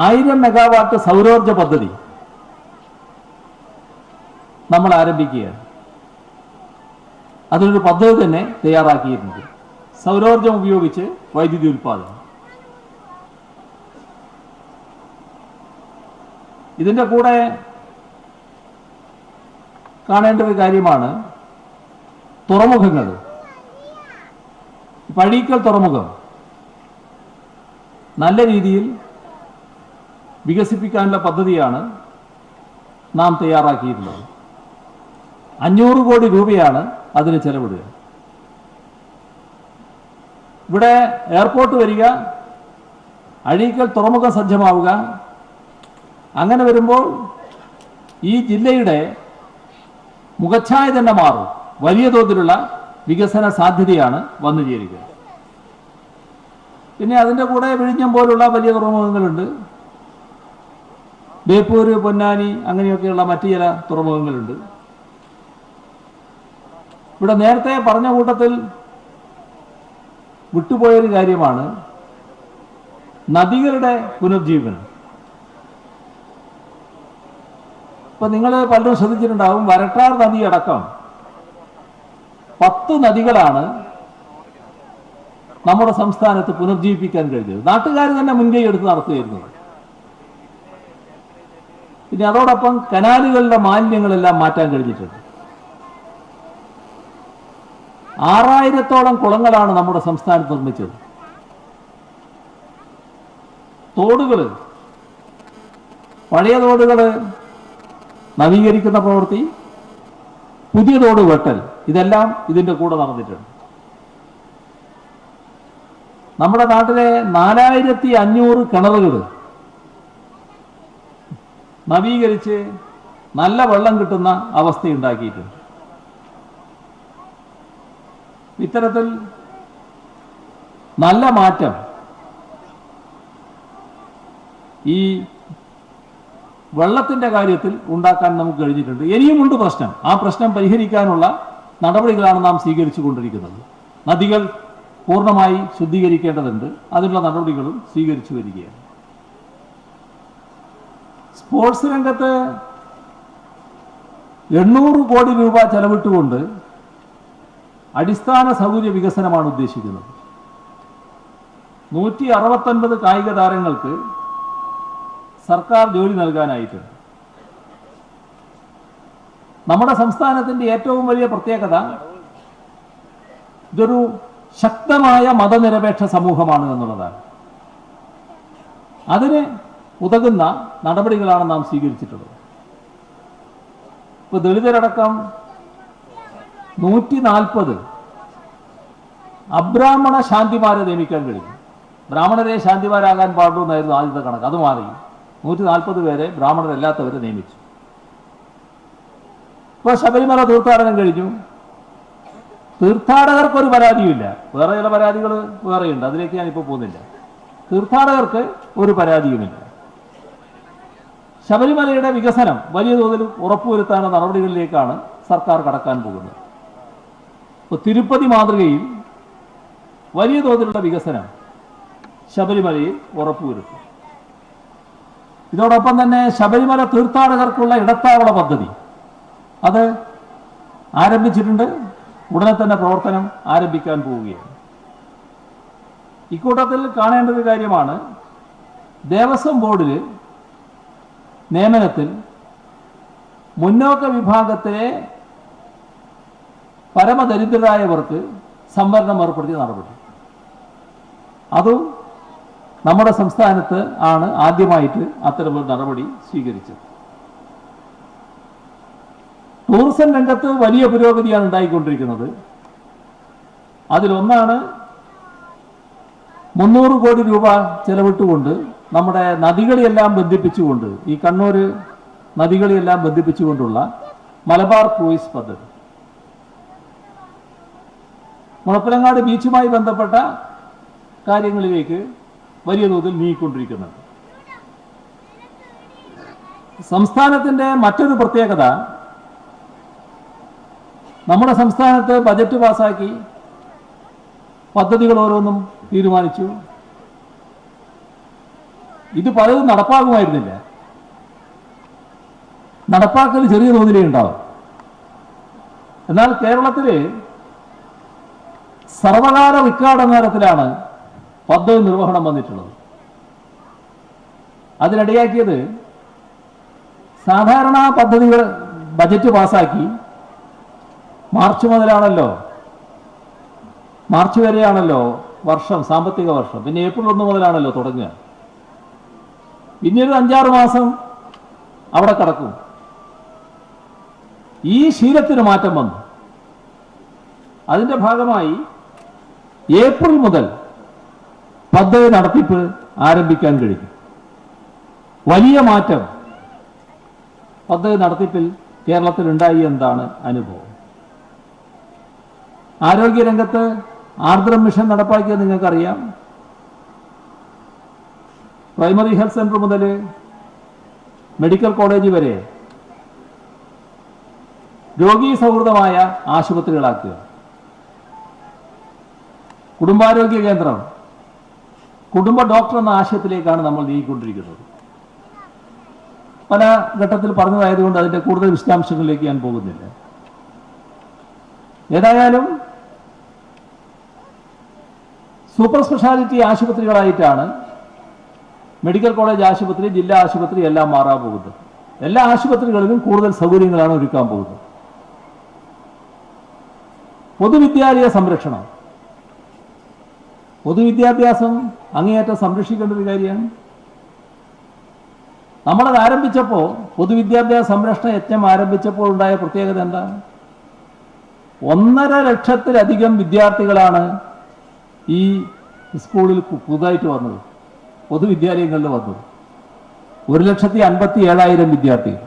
1000 മെഗാവാട്ട് സൗരോർജ പദ്ധതി നമ്മൾ ആരംഭിക്കുകയാണ്. അതിനൊരു പദ്ധതി തന്നെ തയ്യാറാക്കിയിട്ടുണ്ട്. സൗരോർജം ഉപയോഗിച്ച് വൈദ്യുതി ഉൽപ്പാദനം. ഇതിൻ്റെ കൂടെ കാണേണ്ട ഒരു കാര്യമാണ് തുറമുഖങ്ങൾ. പഴീക്കൽ തുറമുഖം നല്ല രീതിയിൽ വികസിപ്പിക്കാനുള്ള പദ്ധതിയാണ് നാം തയ്യാറാക്കിയിട്ടുള്ളത്. 500 കോടി രൂപയാണ് അതിന് ചെലവിടുക. ഇവിടെ എയർപോർട്ട് വരിക, അഴീക്കൽ തുറമുഖം സജ്ജമാവുക. അങ്ങനെ വരുമ്പോൾ ഈ ജില്ലയുടെ മുഖച്ഛായ തന്നെ മാറും. വലിയ തോതിലുള്ള വികസന സാധ്യതയാണ് വന്നു ചേരുക. പിന്നെ അതിൻ്റെ കൂടെ വിഴിഞ്ഞം പോലുള്ള വലിയ തുറമുഖങ്ങളുണ്ട്. ബേപ്പൂര്, പൊന്നാനി അങ്ങനെയൊക്കെയുള്ള മറ്റു ചില തുറമുഖങ്ങളുണ്ട്. ഇവിടെ നേരത്തെ പറഞ്ഞ കൂട്ടത്തിൽ വിട്ടുപോയൊരു കാര്യമാണ് നദികളുടെ പുനർജീവനം. ഇപ്പൊ നിങ്ങൾ പലരും ശ്രദ്ധിച്ചിട്ടുണ്ടാവും, വരട്ടാർ നദി അടക്കം 10 നദികളാണ് നമ്മുടെ സംസ്ഥാനത്ത് പുനർജീവിപ്പിക്കാൻ കഴിഞ്ഞത്. നാട്ടുകാർ തന്നെ മുൻകൈ എടുത്ത് നടത്തുകയായിരുന്നത്. പിന്നെ അതോടൊപ്പം കനാലുകളിലെ മാലിന്യങ്ങളെല്ലാം മാറ്റാൻ കഴിഞ്ഞിട്ടുണ്ട്. 6000-ഓളം കുളങ്ങളാണ് നമ്മുടെ സംസ്ഥാനത്ത് നിർമ്മിച്ചത്. തോടുകൾ, പഴയ തോടുകൾ നവീകരിക്കുന്ന പ്രവൃത്തി, പുതിയ തോട് വെട്ടൽ, ഇതെല്ലാം ഇതിന്റെ കൂടെ നടന്നിട്ടുണ്ട്. നമ്മുടെ നാട്ടിലെ 4500 കിണറുകൾ നവീകരിച്ച് നല്ല വെള്ളം കിട്ടുന്ന അവസ്ഥയുണ്ടാക്കിയിട്ടുണ്ട്. ഇത്തരത്തിൽ നല്ല മാറ്റം ഈ വെള്ളത്തിന്റെ കാര്യത്തിൽ ഉണ്ടാക്കാൻ നമുക്ക് കഴിഞ്ഞിട്ടുണ്ട്. ഇനിയുമുണ്ട് പ്രശ്നം. ആ പ്രശ്നം പരിഹരിക്കാനുള്ള നടപടികളാണ് നാം സ്വീകരിച്ചു കൊണ്ടിരിക്കുന്നത്. നദികൾ പൂർണ്ണമായി ശുദ്ധീകരിക്കേണ്ടതുണ്ട്. അതിനുള്ള നടപടികളും സ്വീകരിച്ചു വരികയാണ്. സ്പോർട്സ് രംഗത്ത് 800 കോടി രൂപ ചെലവിട്ടുകൊണ്ട് അടിസ്ഥാന സൗകര്യ വികസനമാണ് ഉദ്ദേശിക്കുന്നത്. 169 കായിക താരങ്ങൾക്ക് സർക്കാർ ജോലി നൽകാനായിട്ടുണ്ട്. നമ്മുടെ സംസ്ഥാനത്തിന്റെ ഏറ്റവും വലിയ പ്രത്യേകത ഇതൊരു ശക്തമായ മതനിരപേക്ഷ സമൂഹമാണ് എന്നുള്ളതാണ്. അതിന് ഉതകുന്ന നടപടികളാണ് നാം സ്വീകരിച്ചിട്ടുള്ളത്. ഇപ്പൊ ദളിതരടക്കം 140 അബ്രാഹ്മണ ശാന്തിമാരെ നിയമിക്കാൻ കഴിഞ്ഞു. ബ്രാഹ്മണരെ ശാന്തിമാരാകാൻ പാടുള്ളൂ എന്നായിരുന്നു ആദ്യത്തെ കണക്ക്. അത് മാറി 140 പേരെ ബ്രാഹ്മണരല്ലാത്തവരെ നിയമിച്ചു. ഇപ്പൊ ശബരിമല തീർത്ഥാടനം കഴിഞ്ഞു. തീർത്ഥാടകർക്കൊരു പരാതിയുമില്ല. വേറെ ചില പരാതികൾ വേറെയുണ്ട്, അതിലേക്ക് ഞാനിപ്പോൾ പോകുന്നില്ല. തീർത്ഥാടകർക്ക് ഒരു പരാതിയുമില്ല. ശബരിമലയുടെ വികസനം വലിയ തോതിൽ ഉറപ്പുവരുത്താനുള്ള നടപടികളിലേക്കാണ് സർക്കാർ കടക്കാൻ പോകുന്നത്. ഇപ്പോൾ തിരുപ്പതി മാതൃകയിൽ വലിയ തോതിലുള്ള വികസനം ശബരിമലയിൽ ഉറപ്പുവരുത്തും. ഇതോടൊപ്പം തന്നെ ശബരിമല തീർത്ഥാടകർക്കുള്ള ഇടത്താവള പദ്ധതി അത് ആരംഭിച്ചിട്ടുണ്ട്. ഉടനെ തന്നെ പ്രവർത്തനം ആരംഭിക്കാൻ പോവുകയാണ്. ഇക്കൂട്ടത്തിൽ കാണേണ്ട ഒരു കാര്യമാണ്, ദേവസ്വം ബോർഡിൽ നിയമനത്തിൽ മുന്നോക്ക വിഭാഗത്തിലെ പരമദരിദ്രരായവർക്ക് സംവരണം ഏർപ്പെടുത്തിയ നടപടി. അതും നമ്മുടെ സംസ്ഥാനത്ത് ആണ് ആദ്യമായിട്ട് അത്തരമൊരു നടപടി സ്വീകരിച്ചത്. ടൂറിസം രംഗത്ത് വലിയ പുരോഗതിയാണ് ഉണ്ടായിക്കൊണ്ടിരിക്കുന്നത്. അതിലൊന്നാണ് 300 കോടി രൂപ ചെലവിട്ടുകൊണ്ട് നമ്മുടെ നദികളെല്ലാം ബന്ധിപ്പിച്ചുകൊണ്ട്, ഈ കണ്ണൂർ നദികളെല്ലാം ബന്ധിപ്പിച്ചുകൊണ്ടുള്ള മലബാർ ക്രൂയിസ് പദ്ധതി. മുളപ്പിലങ്ങാട് ബീച്ചുമായി ബന്ധപ്പെട്ട കാര്യങ്ങളിലേക്ക് വലിയ തോതിൽ നീങ്ങിക്കൊണ്ടിരിക്കുന്നുണ്ട്. സംസ്ഥാനത്തിന്റെ മറ്റൊരു പ്രത്യേകത, നമ്മുടെ സംസ്ഥാനത്ത് ബജറ്റ് പാസാക്കി പദ്ധതികൾ ഓരോന്നും തീരുമാനിച്ചു. ഇത് പലതും നടപ്പാകുമായിരുന്നില്ല. നടപ്പാക്കൽ ചെറിയ തോതിലേ ഉണ്ടാവും. എന്നാൽ കേരളത്തില് സർവകാല റിക്കാർഡ് എന്ന തരത്തിലാണ് പദ്ധതി നിർവഹണം വന്നിട്ടുള്ളത്. അതിനിടയാക്കിയത്, സാധാരണ പദ്ധതികൾ ബജറ്റ് പാസാക്കി മാർച്ച് മുതലാണല്ലോ, മാർച്ച് വരെയാണല്ലോ വർഷം, സാമ്പത്തിക വർഷം. പിന്നെ ഏപ്രിൽ 1 മുതലാണല്ലോ തുടങ്ങുക. പിന്നീട് 5-6 മാസം അവിടെ കിടക്കും. ഈ ശീലത്തിന് മാറ്റം വന്നു. അതിന്റെ ഭാഗമായി ഏപ്രിൽ മുതൽ പദ്ധതി നടത്തിപ്പ് ആരംഭിക്കാൻ കഴിഞ്ഞു. വലിയ മാറ്റം പദ്ധതി നടത്തിപ്പിൽ കേരളത്തിൽ ഉണ്ടായി എന്നതാണ് അനുഭവം. ആരോഗ്യരംഗത്ത് ആർദ്രം മിഷൻ നടപ്പാക്കിയത് നിങ്ങൾക്കറിയാം. പ്രൈമറി ഹെൽത്ത് സെന്റർ മുതൽ മെഡിക്കൽ കോളേജ് വരെ രോഗീ സൗഹൃദമായ ആശുപത്രികളാക്കുക. കുടുംബാരോഗ്യ കേന്ദ്രം, കുടുംബ ഡോക്ടർ എന്ന ആശയത്തിലേക്കാണ് നമ്മൾ നീങ്ങിക്കൊണ്ടിരിക്കുന്നത്. പല ഘട്ടത്തിൽ പറഞ്ഞതായതുകൊണ്ട് അതിൻ്റെ കൂടുതൽ വിശദാംശങ്ങളിലേക്ക് ഞാൻ പോകുന്നില്ല. ഏതായാലും സൂപ്പർ സ്പെഷ്യാലിറ്റി ആശുപത്രികളായിട്ടാണ് മെഡിക്കൽ കോളേജ് ആശുപത്രി, ജില്ലാ ആശുപത്രി എല്ലാം മാറാൻ പോകുന്നത്. എല്ലാ ആശുപത്രികളിലും കൂടുതൽ സൗകര്യങ്ങളാണ് ഒരുക്കാൻ പോകുന്നത്. പൊതുവിദ്യാലയ സംരക്ഷണം, പൊതുവിദ്യാഭ്യാസം അങ്ങേയറ്റം സംരക്ഷിക്കേണ്ട ഒരു കാര്യമാണ്. നമ്മളത് ആരംഭിച്ചപ്പോൾ, പൊതുവിദ്യാഭ്യാസ സംരക്ഷണ യജ്ഞം ആരംഭിച്ചപ്പോൾ ഉണ്ടായ പ്രത്യേകത എന്താണ്? 1.5 ലക്ഷത്തിലധികം വിദ്യാർത്ഥികളാണ് ഈ സ്കൂളിൽ പുതുതായിട്ട് വന്നത്, പൊതുവിദ്യാലയങ്ങളിൽ വന്നത്. 1,57,000 വിദ്യാർത്ഥികൾ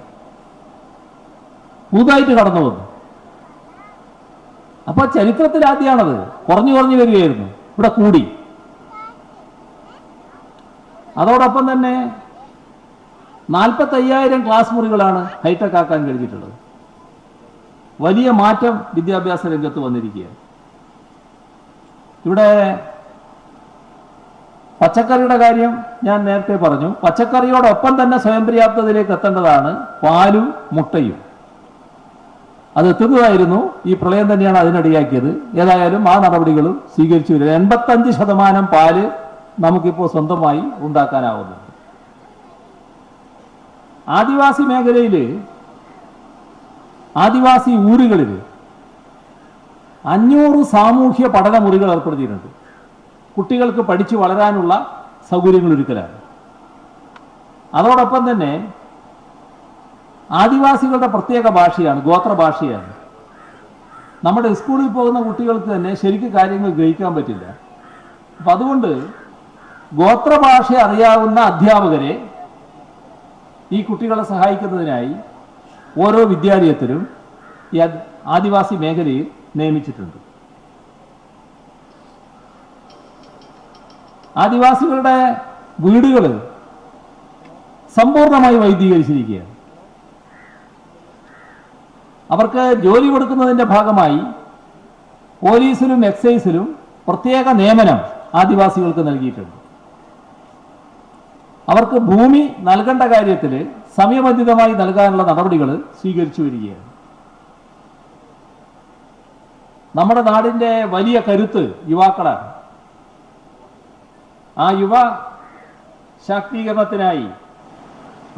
പുതുതായിട്ട് കടന്നു വന്നു. അപ്പൊ ചരിത്രത്തിൽ ആദ്യമാണത്. കുറഞ്ഞു വരികയായിരുന്നു, ഇവിടെ കൂടി. അതോടൊപ്പം തന്നെ 45,000 ക്ലാസ് മുറികളാണ് ഹൈടെക് ആക്കാൻ കഴിഞ്ഞിട്ടുള്ളത്. വലിയ മാറ്റം വിദ്യാഭ്യാസ രംഗത്ത് വന്നിരിക്കുകയാണ്. ഇവിടെ പച്ചക്കറിയുടെ കാര്യം ഞാൻ നേരത്തെ പറഞ്ഞു. പച്ചക്കറിയോടൊപ്പം തന്നെ സ്വയം പര്യാപ്തതയിലേക്ക് എത്തേണ്ടതാണ് പാലും മുട്ടയും. അത് എത്തുന്നതായിരുന്നു. ഈ പ്രളയം തന്നെയാണ് അതിനിടയാക്കിയത്. ഏതായാലും ആ നടപടികളും സ്വീകരിച്ചു വരിക. 85% പാല് നമുക്കിപ്പോൾ സ്വന്തമായി ഉണ്ടാക്കാനാവുന്നുണ്ട്. ആദിവാസി മേഖലയിൽ, ആദിവാസി ഊരുകളിൽ 500 സാമൂഹ്യ പഠന മുറികൾ ഏർപ്പെടുത്തിയിട്ടുണ്ട്. കുട്ടികൾക്ക് പഠിച്ചു വളരാനുള്ള സൗകര്യങ്ങൾ ഒരുക്കലാണ്. അതോടൊപ്പം തന്നെ ആദിവാസികളുടെ പ്രത്യേക ഭാഷയാണ്, ഗോത്ര ഭാഷയാണ്. നമ്മുടെ സ്കൂളിൽ പോകുന്ന കുട്ടികൾക്ക് തന്നെ ശരിക്കും കാര്യങ്ങൾ ഗ്രഹിക്കാൻ പറ്റില്ല. അപ്പം അതുകൊണ്ട് ഗോത്രഭാഷ അറിയാവുന്ന അധ്യാപകരെ ഈ കുട്ടികളെ സഹായിക്കുന്നതിനായി ഓരോ വിദ്യാലയത്തിലും ഈ ആദിവാസി മേഖലയിൽ നിയമിച്ചിട്ടുണ്ട്. ആദിവാസികളുടെ വീടുകൾ സമ്പൂർണ്ണമായി വൈദ്യീകരിച്ചിരിക്കുകയാണ്. അവർക്ക് ജോലി കൊടുക്കുന്നതിൻ്റെ ഭാഗമായി പോലീസിലും എക്സൈസിലും പ്രത്യേക നിയമനം ആദിവാസികൾക്ക് നൽകിയിട്ടുണ്ട്. അവർക്ക് ഭൂമി നൽകേണ്ട കാര്യത്തിൽ സമയബന്ധിതമായി നൽകാനുള്ള നടപടികൾ സ്വീകരിച്ചു വരികയാണ്. നമ്മുടെ നാടിൻ്റെ വലിയ കരുത്ത് യുവാക്കളാണ്. ആ യുവ ശാക്തീകരണത്തിനായി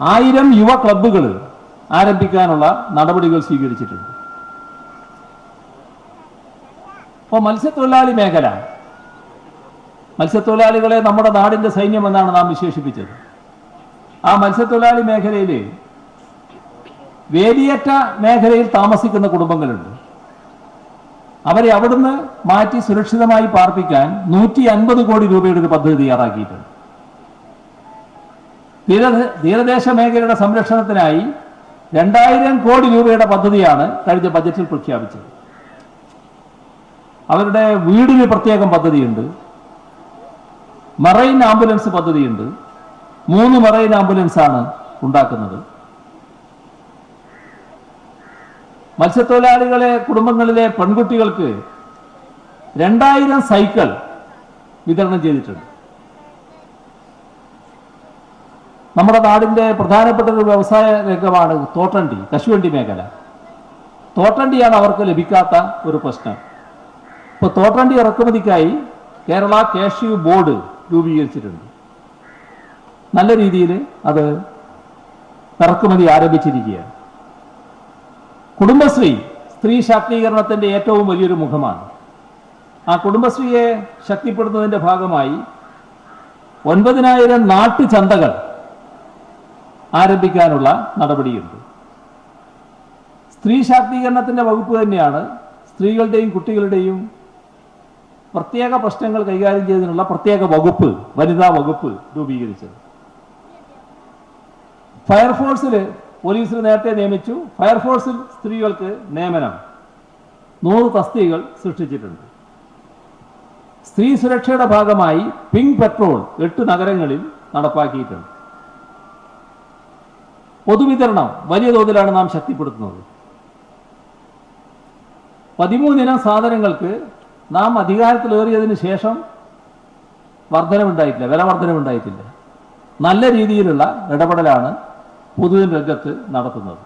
1000 യുവ ക്ലബ്ബുകൾ ആരംഭിക്കാനുള്ള നടപടികൾ സ്വീകരിച്ചിട്ടുണ്ട്. ഇപ്പോൾ മത്സ്യത്തൊഴിലാളി മേഖല, മത്സ്യത്തൊഴിലാളികളെ നമ്മുടെ നാടിൻ്റെ സൈന്യം എന്നാണ് നാം വിശേഷിപ്പിച്ചത്. ആ മത്സ്യത്തൊഴിലാളി മേഖലയിൽ വേലിയേറ്റ മേഖലയിൽ താമസിക്കുന്ന കുടുംബങ്ങളുണ്ട്. അവരെ അവിടുന്ന് മാറ്റി സുരക്ഷിതമായി പാർപ്പിക്കാൻ 150 കോടി രൂപയുടെ ഒരു പദ്ധതി തയ്യാറാക്കിയിട്ടുണ്ട്. തീരദേശ മേഖലയുടെ സംരക്ഷണത്തിനായി 2000 കോടി രൂപയുടെ പദ്ധതിയാണ് കഴിഞ്ഞ ബജറ്റിൽ പ്രഖ്യാപിച്ചത്. അവരുടെ വീടിന് പ്രത്യേകം പദ്ധതിയുണ്ട്. മറൈൻ ആംബുലൻസ് പദ്ധതിയുണ്ട്. 3 മറൈൻ ആംബുലൻസാണ് ഉണ്ടാക്കുന്നത്. മത്സ്യത്തൊഴിലാളികളെ കുടുംബങ്ങളിലെ പെൺകുട്ടികൾക്ക് 2000 സൈക്കിൾ വിതരണം ചെയ്തിട്ടുണ്ട്. നമ്മുടെ നാടിൻ്റെ പ്രധാനപ്പെട്ട ഒരു വ്യവസായ രംഗമാണ് തോട്ടണ്ടി, കശുവണ്ടി മേഖല. തോട്ടണ്ടിയാണ് അവർക്ക് ലഭിക്കാത്ത ഒരു പ്രശ്നം. ഇപ്പോൾ തോട്ടണ്ടി ഇറക്കുമതിക്കായി കേരള കാഷ്യൂ ബോർഡ് രൂപീകരിച്ചിട്ടുണ്ട്. നല്ല രീതിയിൽ അത് ഇറക്കുമതി ആരംഭിച്ചിരിക്കുകയാണ്. കുടുംബശ്രീ സ്ത്രീ ശാക്തീകരണത്തിൻ്റെ ഏറ്റവും വലിയൊരു മുഖമാണ്. ആ കുടുംബശ്രീയെ ശക്തിപ്പെടുത്തുന്നതിൻ്റെ ഭാഗമായി 9000 നാട്ടുചന്തകൾ ആരംഭിക്കാനുള്ള നടപടിയുണ്ട്. സ്ത്രീ ശാക്തീകരണത്തിൻ്റെ വകുപ്പ് തന്നെയാണ് സ്ത്രീകളുടെയും കുട്ടികളുടെയും പ്രത്യേക പ്രശ്നങ്ങൾ കൈകാര്യം ചെയ്യുന്നതിനുള്ള പ്രത്യേക വകുപ്പ്, വനിതാ വകുപ്പ് രൂപീകരിച്ചത്. ഫയർഫോഴ്സിൽ പോലീസിൽ നേരത്തെ നിയമിച്ചു. ഫയർഫോഴ്സിൽ സ്ത്രീകൾക്ക് നിയമനം 100 തസ്തികകൾ സൃഷ്ടിച്ചിട്ടുണ്ട്. സ്ത്രീ സുരക്ഷയുടെ ഭാഗമായി പിങ്ക് പെട്രോൾ 8 നഗരങ്ങളിൽ നടപ്പാക്കിയിട്ടുണ്ട്. പൊതുവിതരണം വലിയ തോതിലാണ് നാം ശക്തിപ്പെടുത്തുന്നത്. 13 ഇനം സാധനങ്ങൾക്ക് നാം അധികാരത്തിലേറിയതിന് ശേഷം വർധനവുണ്ടായിട്ടില്ല, വില വർധനവുണ്ടായിട്ടില്ല. നല്ല രീതിയിലുള്ള ഇടപെടലാണ് പൊതുരംഗത്ത് നടത്തുന്നത്.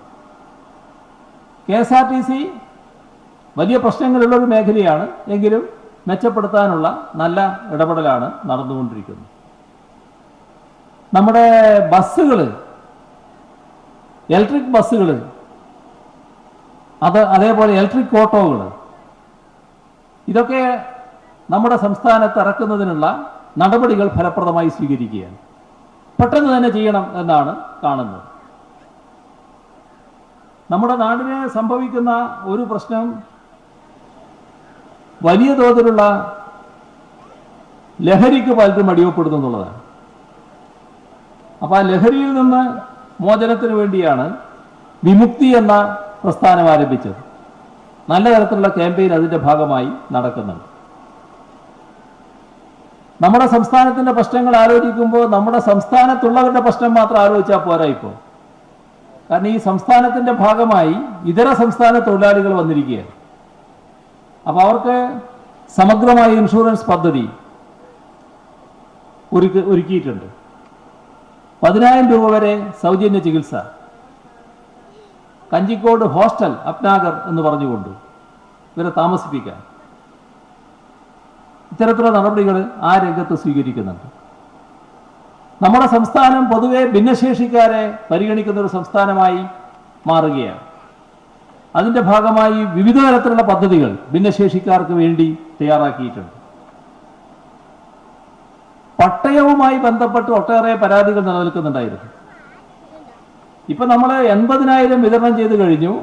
KSRTC വലിയ പ്രശ്നങ്ങളുള്ളൊരു മേഖലയാണ്, എങ്കിലും മെച്ചപ്പെടുത്താനുള്ള നല്ല ഇടപെടലാണ് നടന്നുകൊണ്ടിരിക്കുന്നത്. നമ്മുടെ ബസ്സുകൾ, ഇലക്ട്രിക് ബസ്സുകൾ, അതേപോലെ ഇലക്ട്രിക് ഓട്ടോകൾ, ഇതൊക്കെ നമ്മുടെ സംസ്ഥാനത്ത് ഇറക്കുന്നതിനുള്ള നടപടികൾ ഫലപ്രദമായി സ്വീകരിക്കുകയാണ്. പെട്ടെന്ന് തന്നെ ചെയ്യണം എന്നാണ് കാണുന്നത്. നമ്മുടെ നാടിനെ സംഭവിക്കുന്ന ഒരു പ്രശ്നം വലിയ തോതിലുള്ള ലഹരിക്ക് പലരും അടിമപ്പെടുന്നു എന്നുള്ളതാണ്. അപ്പോൾ ആ ലഹരിയിൽ നിന്ന് മോചനത്തിന് വേണ്ടിയാണ് വിമുക്തി എന്ന പ്രസ്ഥാനം ആരംഭിച്ചത്. നല്ല തരത്തിലുള്ള ക്യാമ്പയിൻ അതിൻ്റെ ഭാഗമായി നടക്കുന്നുണ്ട്. നമ്മുടെ സംസ്ഥാനത്തിൻ്റെ പ്രശ്നങ്ങൾ ആലോചിക്കുമ്പോൾ നമ്മുടെ സംസ്ഥാനത്തുള്ളവരുടെ പ്രശ്നം മാത്രം ആലോചിച്ചാൽ പോരാ. ഇപ്പോൾ കാരണം ഈ സംസ്ഥാനത്തിൻ്റെ ഭാഗമായി ഇതര സംസ്ഥാന തൊഴിലാളികൾ വന്നിരിക്കുകയാണ്. അപ്പോൾ അവർക്ക് സമഗ്രമായ ഇൻഷുറൻസ് പദ്ധതി ഒരുക്കിയിട്ടുണ്ട്. 10,000 രൂപ വരെ സൗജന്യ ചികിത്സ, കഞ്ചിക്കോട് ഹോസ്റ്റൽ അപ്നാഗർ എന്ന് പറഞ്ഞുകൊണ്ട് ഇവരെ താമസിപ്പിക്കാൻ, ഇത്തരത്തിലുള്ള നടപടികൾ ആ രംഗത്ത് സ്വീകരിക്കുന്നുണ്ട്. നമ്മുടെ സംസ്ഥാനം പൊതുവെ ഭിന്നശേഷിക്കാരെ പരിഗണിക്കുന്ന ഒരു സംസ്ഥാനമായി മാറുകയാണ്. അതിൻ്റെ ഭാഗമായി വിവിധ തരത്തിലുള്ള പദ്ധതികൾ ഭിന്നശേഷിക്കാർക്ക് വേണ്ടി തയ്യാറാക്കിയിട്ടുണ്ട്. പട്ടയവുമായി ബന്ധപ്പെട്ട് ഒട്ടേറെ പരാതികൾ നിലനിൽക്കുന്നുണ്ടായിരുന്നു. ഇപ്പൊ നമ്മൾ 80,000 വിതരണം ചെയ്ത് കഴിഞ്ഞു.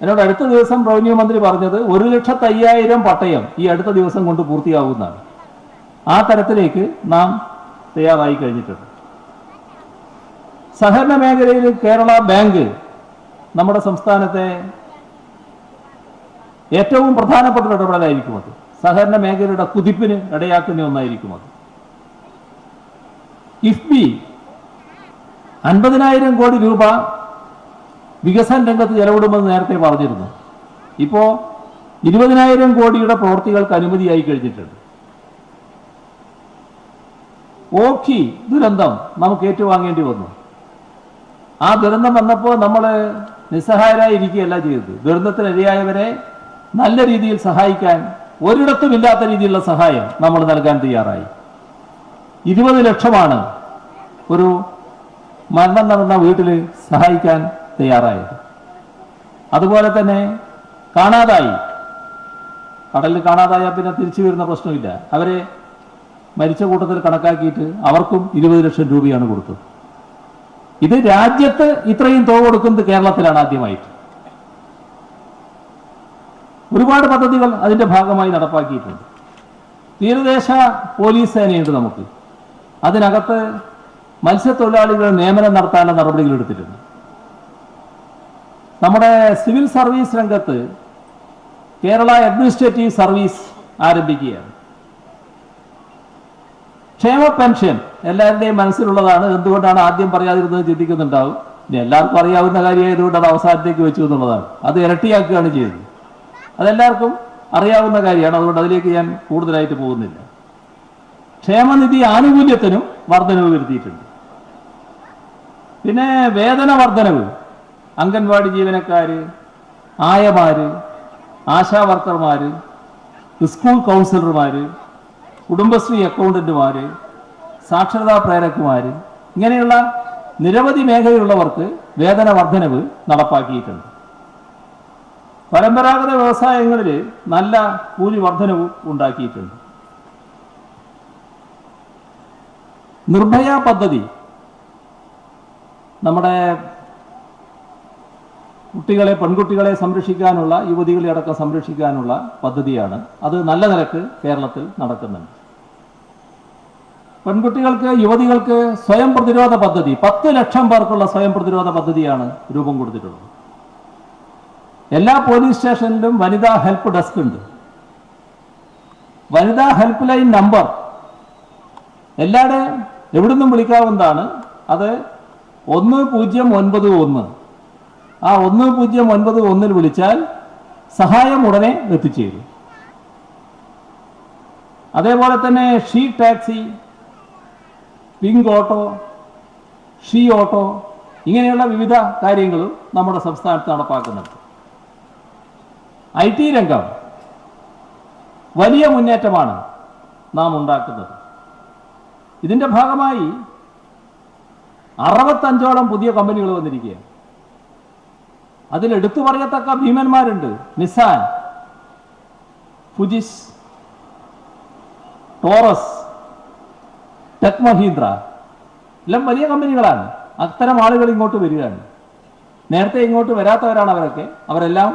എന്നോട് അടുത്ത ദിവസം റവന്യൂ മന്ത്രി പറഞ്ഞത് 1,05,000 പട്ടയം ഈ അടുത്ത ദിവസം കൊണ്ട് പൂർത്തിയാവുന്നതാണ്. ആ തരത്തിലേക്ക് നാം തയ്യാറായി കഴിഞ്ഞിട്ടുണ്ട്. സഹകരണ മേഖലയിൽ കേരള ബാങ്ക് നമ്മുടെ സംസ്ഥാനത്തെ ഏറ്റവും പ്രധാനപ്പെട്ട ഇടപെടലായിരിക്കും. അത് സഹകരണ മേഖലയുടെ കുതിപ്പിന് ഇടയാക്കുന്ന ഒന്നായിരിക്കും. അത് കിഫ്ബി 50,000 കോടി രൂപ വികസന രംഗത്ത് ചെലവിടുമെന്ന് നേരത്തെ പറഞ്ഞിരുന്നു. ഇപ്പോൾ 20,000 കോടിയുടെ പ്രവൃത്തികൾക്ക് അനുമതിയായി കഴിഞ്ഞിട്ടുണ്ട്. ഓഖി ദുരന്തം നമുക്ക് ഏറ്റുവാങ്ങേണ്ടി വന്നു. ആ ദുരന്തം വന്നപ്പോൾ നമ്മൾ നിസ്സഹായരായി ഇരിക്കുകയല്ല ചെയ്തത്. ദുരന്തത്തിനിരയായവരെ നല്ല രീതിയിൽ സഹായിക്കാൻ ഒരിടത്തും ഇല്ലാത്ത രീതിയിലുള്ള സഹായം നമ്മൾ നൽകാൻ തയ്യാറായി. 20 ലക്ഷമാണ് ഒരു മരണം നടന്ന വീട്ടിൽ സഹായിക്കാൻ തയ്യാറായത്. അതുപോലെ തന്നെ കാണാതായി, കടലിൽ കാണാതായാൽ പിന്നെ തിരിച്ചു വരുന്ന പ്രശ്നമില്ല. അവരെ മരിച്ച കൂട്ടത്തിൽ കണക്കാക്കിയിട്ട് അവർക്കും 20 ലക്ഷം രൂപയാണ് കൊടുത്തത്. ഇത് രാജ്യത്ത് ഇത്രയും തുക കൊടുക്കുന്നത് കേരളത്തിലാണ് ആദ്യമായിട്ട്. ഒരുപാട് പദ്ധതികൾ അതിൻ്റെ ഭാഗമായി നടപ്പാക്കിയിട്ടുണ്ട്. തീരദേശ പോലീസ് സേനയുണ്ട് നമുക്ക്. അതിനകത്ത് മത്സ്യത്തൊഴിലാളികളുടെ നിയമനം നടത്താനുള്ള നടപടികൾ എടുത്തിട്ടുണ്ട്. നമ്മുടെ സിവിൽ സർവീസ് രംഗത്ത് കേരള അഡ്മിനിസ്ട്രേറ്റീവ് സർവീസ് ആരംഭിക്കുകയാണ്. ക്ഷേമ പെൻഷൻ എല്ലാവരുടെയും മനസ്സിലുള്ളതാണ്. എന്തുകൊണ്ടാണ് ആദ്യം പറയാതിരുന്നത് ചിന്തിക്കുന്നുണ്ടാവും. ഇനി എല്ലാവർക്കും അറിയാവുന്ന കാര്യമായതുകൊണ്ട് അത് അവസാനത്തേക്ക് വെച്ചു എന്നുള്ളതാണ്. അത് ഇരട്ടിയാക്കുകയാണ് ചെയ്തത്. അതെല്ലാവർക്കും അറിയാവുന്ന കാര്യമാണ്. അതുകൊണ്ട് അതിലേക്ക് ഞാൻ കൂടുതലായിട്ട് പോകുന്നില്ല. ക്ഷേമനിധി ആനുകൂല്യത്തിനും വർധനവ് വരുത്തിയിട്ടുണ്ട്. പിന്നെ വേതന വർധനവ് അംഗൻവാടി ജീവനക്കാര്, ആയമാര്, ആശാവർക്കർമാര്, സ്കൂൾ കൗൺസിലർമാര്, കുടുംബശ്രീ അക്കൗണ്ടന്റുമാര്, സാക്ഷരതാ പ്രേരക്കുമാര്, ഇങ്ങനെയുള്ള നിരവധി മേഖലയുള്ളവർക്ക് വേതന വർധനവ് നടപ്പാക്കിയിട്ടുണ്ട്. പരമ്പരാഗത വ്യവസായങ്ങളിൽ നല്ല കൂലി വർധനവും ഉണ്ടാക്കിയിട്ടുണ്ട്. നിർഭയ പദ്ധതി നമ്മുടെ കുട്ടികളെ, പെൺകുട്ടികളെ സംരക്ഷിക്കാനുള്ള, യുവതികളെ അടക്കം സംരക്ഷിക്കാനുള്ള പദ്ധതിയാണ്. അത് നല്ല നിലക്ക് കേരളത്തിൽ നടക്കുന്നുണ്ട്. പെൺകുട്ടികൾക്ക്, യുവതികൾക്ക് സ്വയം പ്രതിരോധ പദ്ധതി, 10 ലക്ഷം പേർക്കുള്ള സ്വയം പ്രതിരോധ പദ്ധതിയാണ് രൂപം കൊടുത്തിട്ടുള്ളത്. എല്ലാ പോലീസ് സ്റ്റേഷനിലും വനിതാ ഹെൽപ്പ് ഡെസ്ക് ഉണ്ട്. വനിതാ ഹെൽപ്പ് ലൈൻ നമ്പർ എല്ലാവരും എവിടുന്നും വിളിക്കാവുന്നതാണ്. അത് 1091. ആ 1091 വിളിച്ചാൽ സഹായം ഉടനെ എത്തിച്ചേരും. അതേപോലെ തന്നെ she taxi, pink auto, she auto ഇങ്ങനെയുള്ള വിവിധ കാര്യങ്ങളും നമ്മുടെ സംസ്ഥാനത്ത് നടപ്പാക്കുന്നുണ്ട്. IT രംഗം വലിയ മുന്നേറ്റമാണ് നാം ഉണ്ടാക്കുന്നത്. ഇതിൻ്റെ ഭാഗമായി 65ഓളം പുതിയ കമ്പനികൾ വന്നിരിക്കുകയാണ്. അതിൽ എടുത്തു പറയത്തക്ക ഭീമന്മാരുണ്ട്. നിസാൻ, ഫുജിസ്, ടോറസ്, ടെക് മഹീന്ദ്ര എല്ലാം വലിയ കമ്പനികളാണ്. അത്തരം ആളുകൾ ഇങ്ങോട്ട് വരികയാണ്. നേരത്തെ ഇങ്ങോട്ട് വരാത്തവരാണ് അവരൊക്കെ. അവരെല്ലാം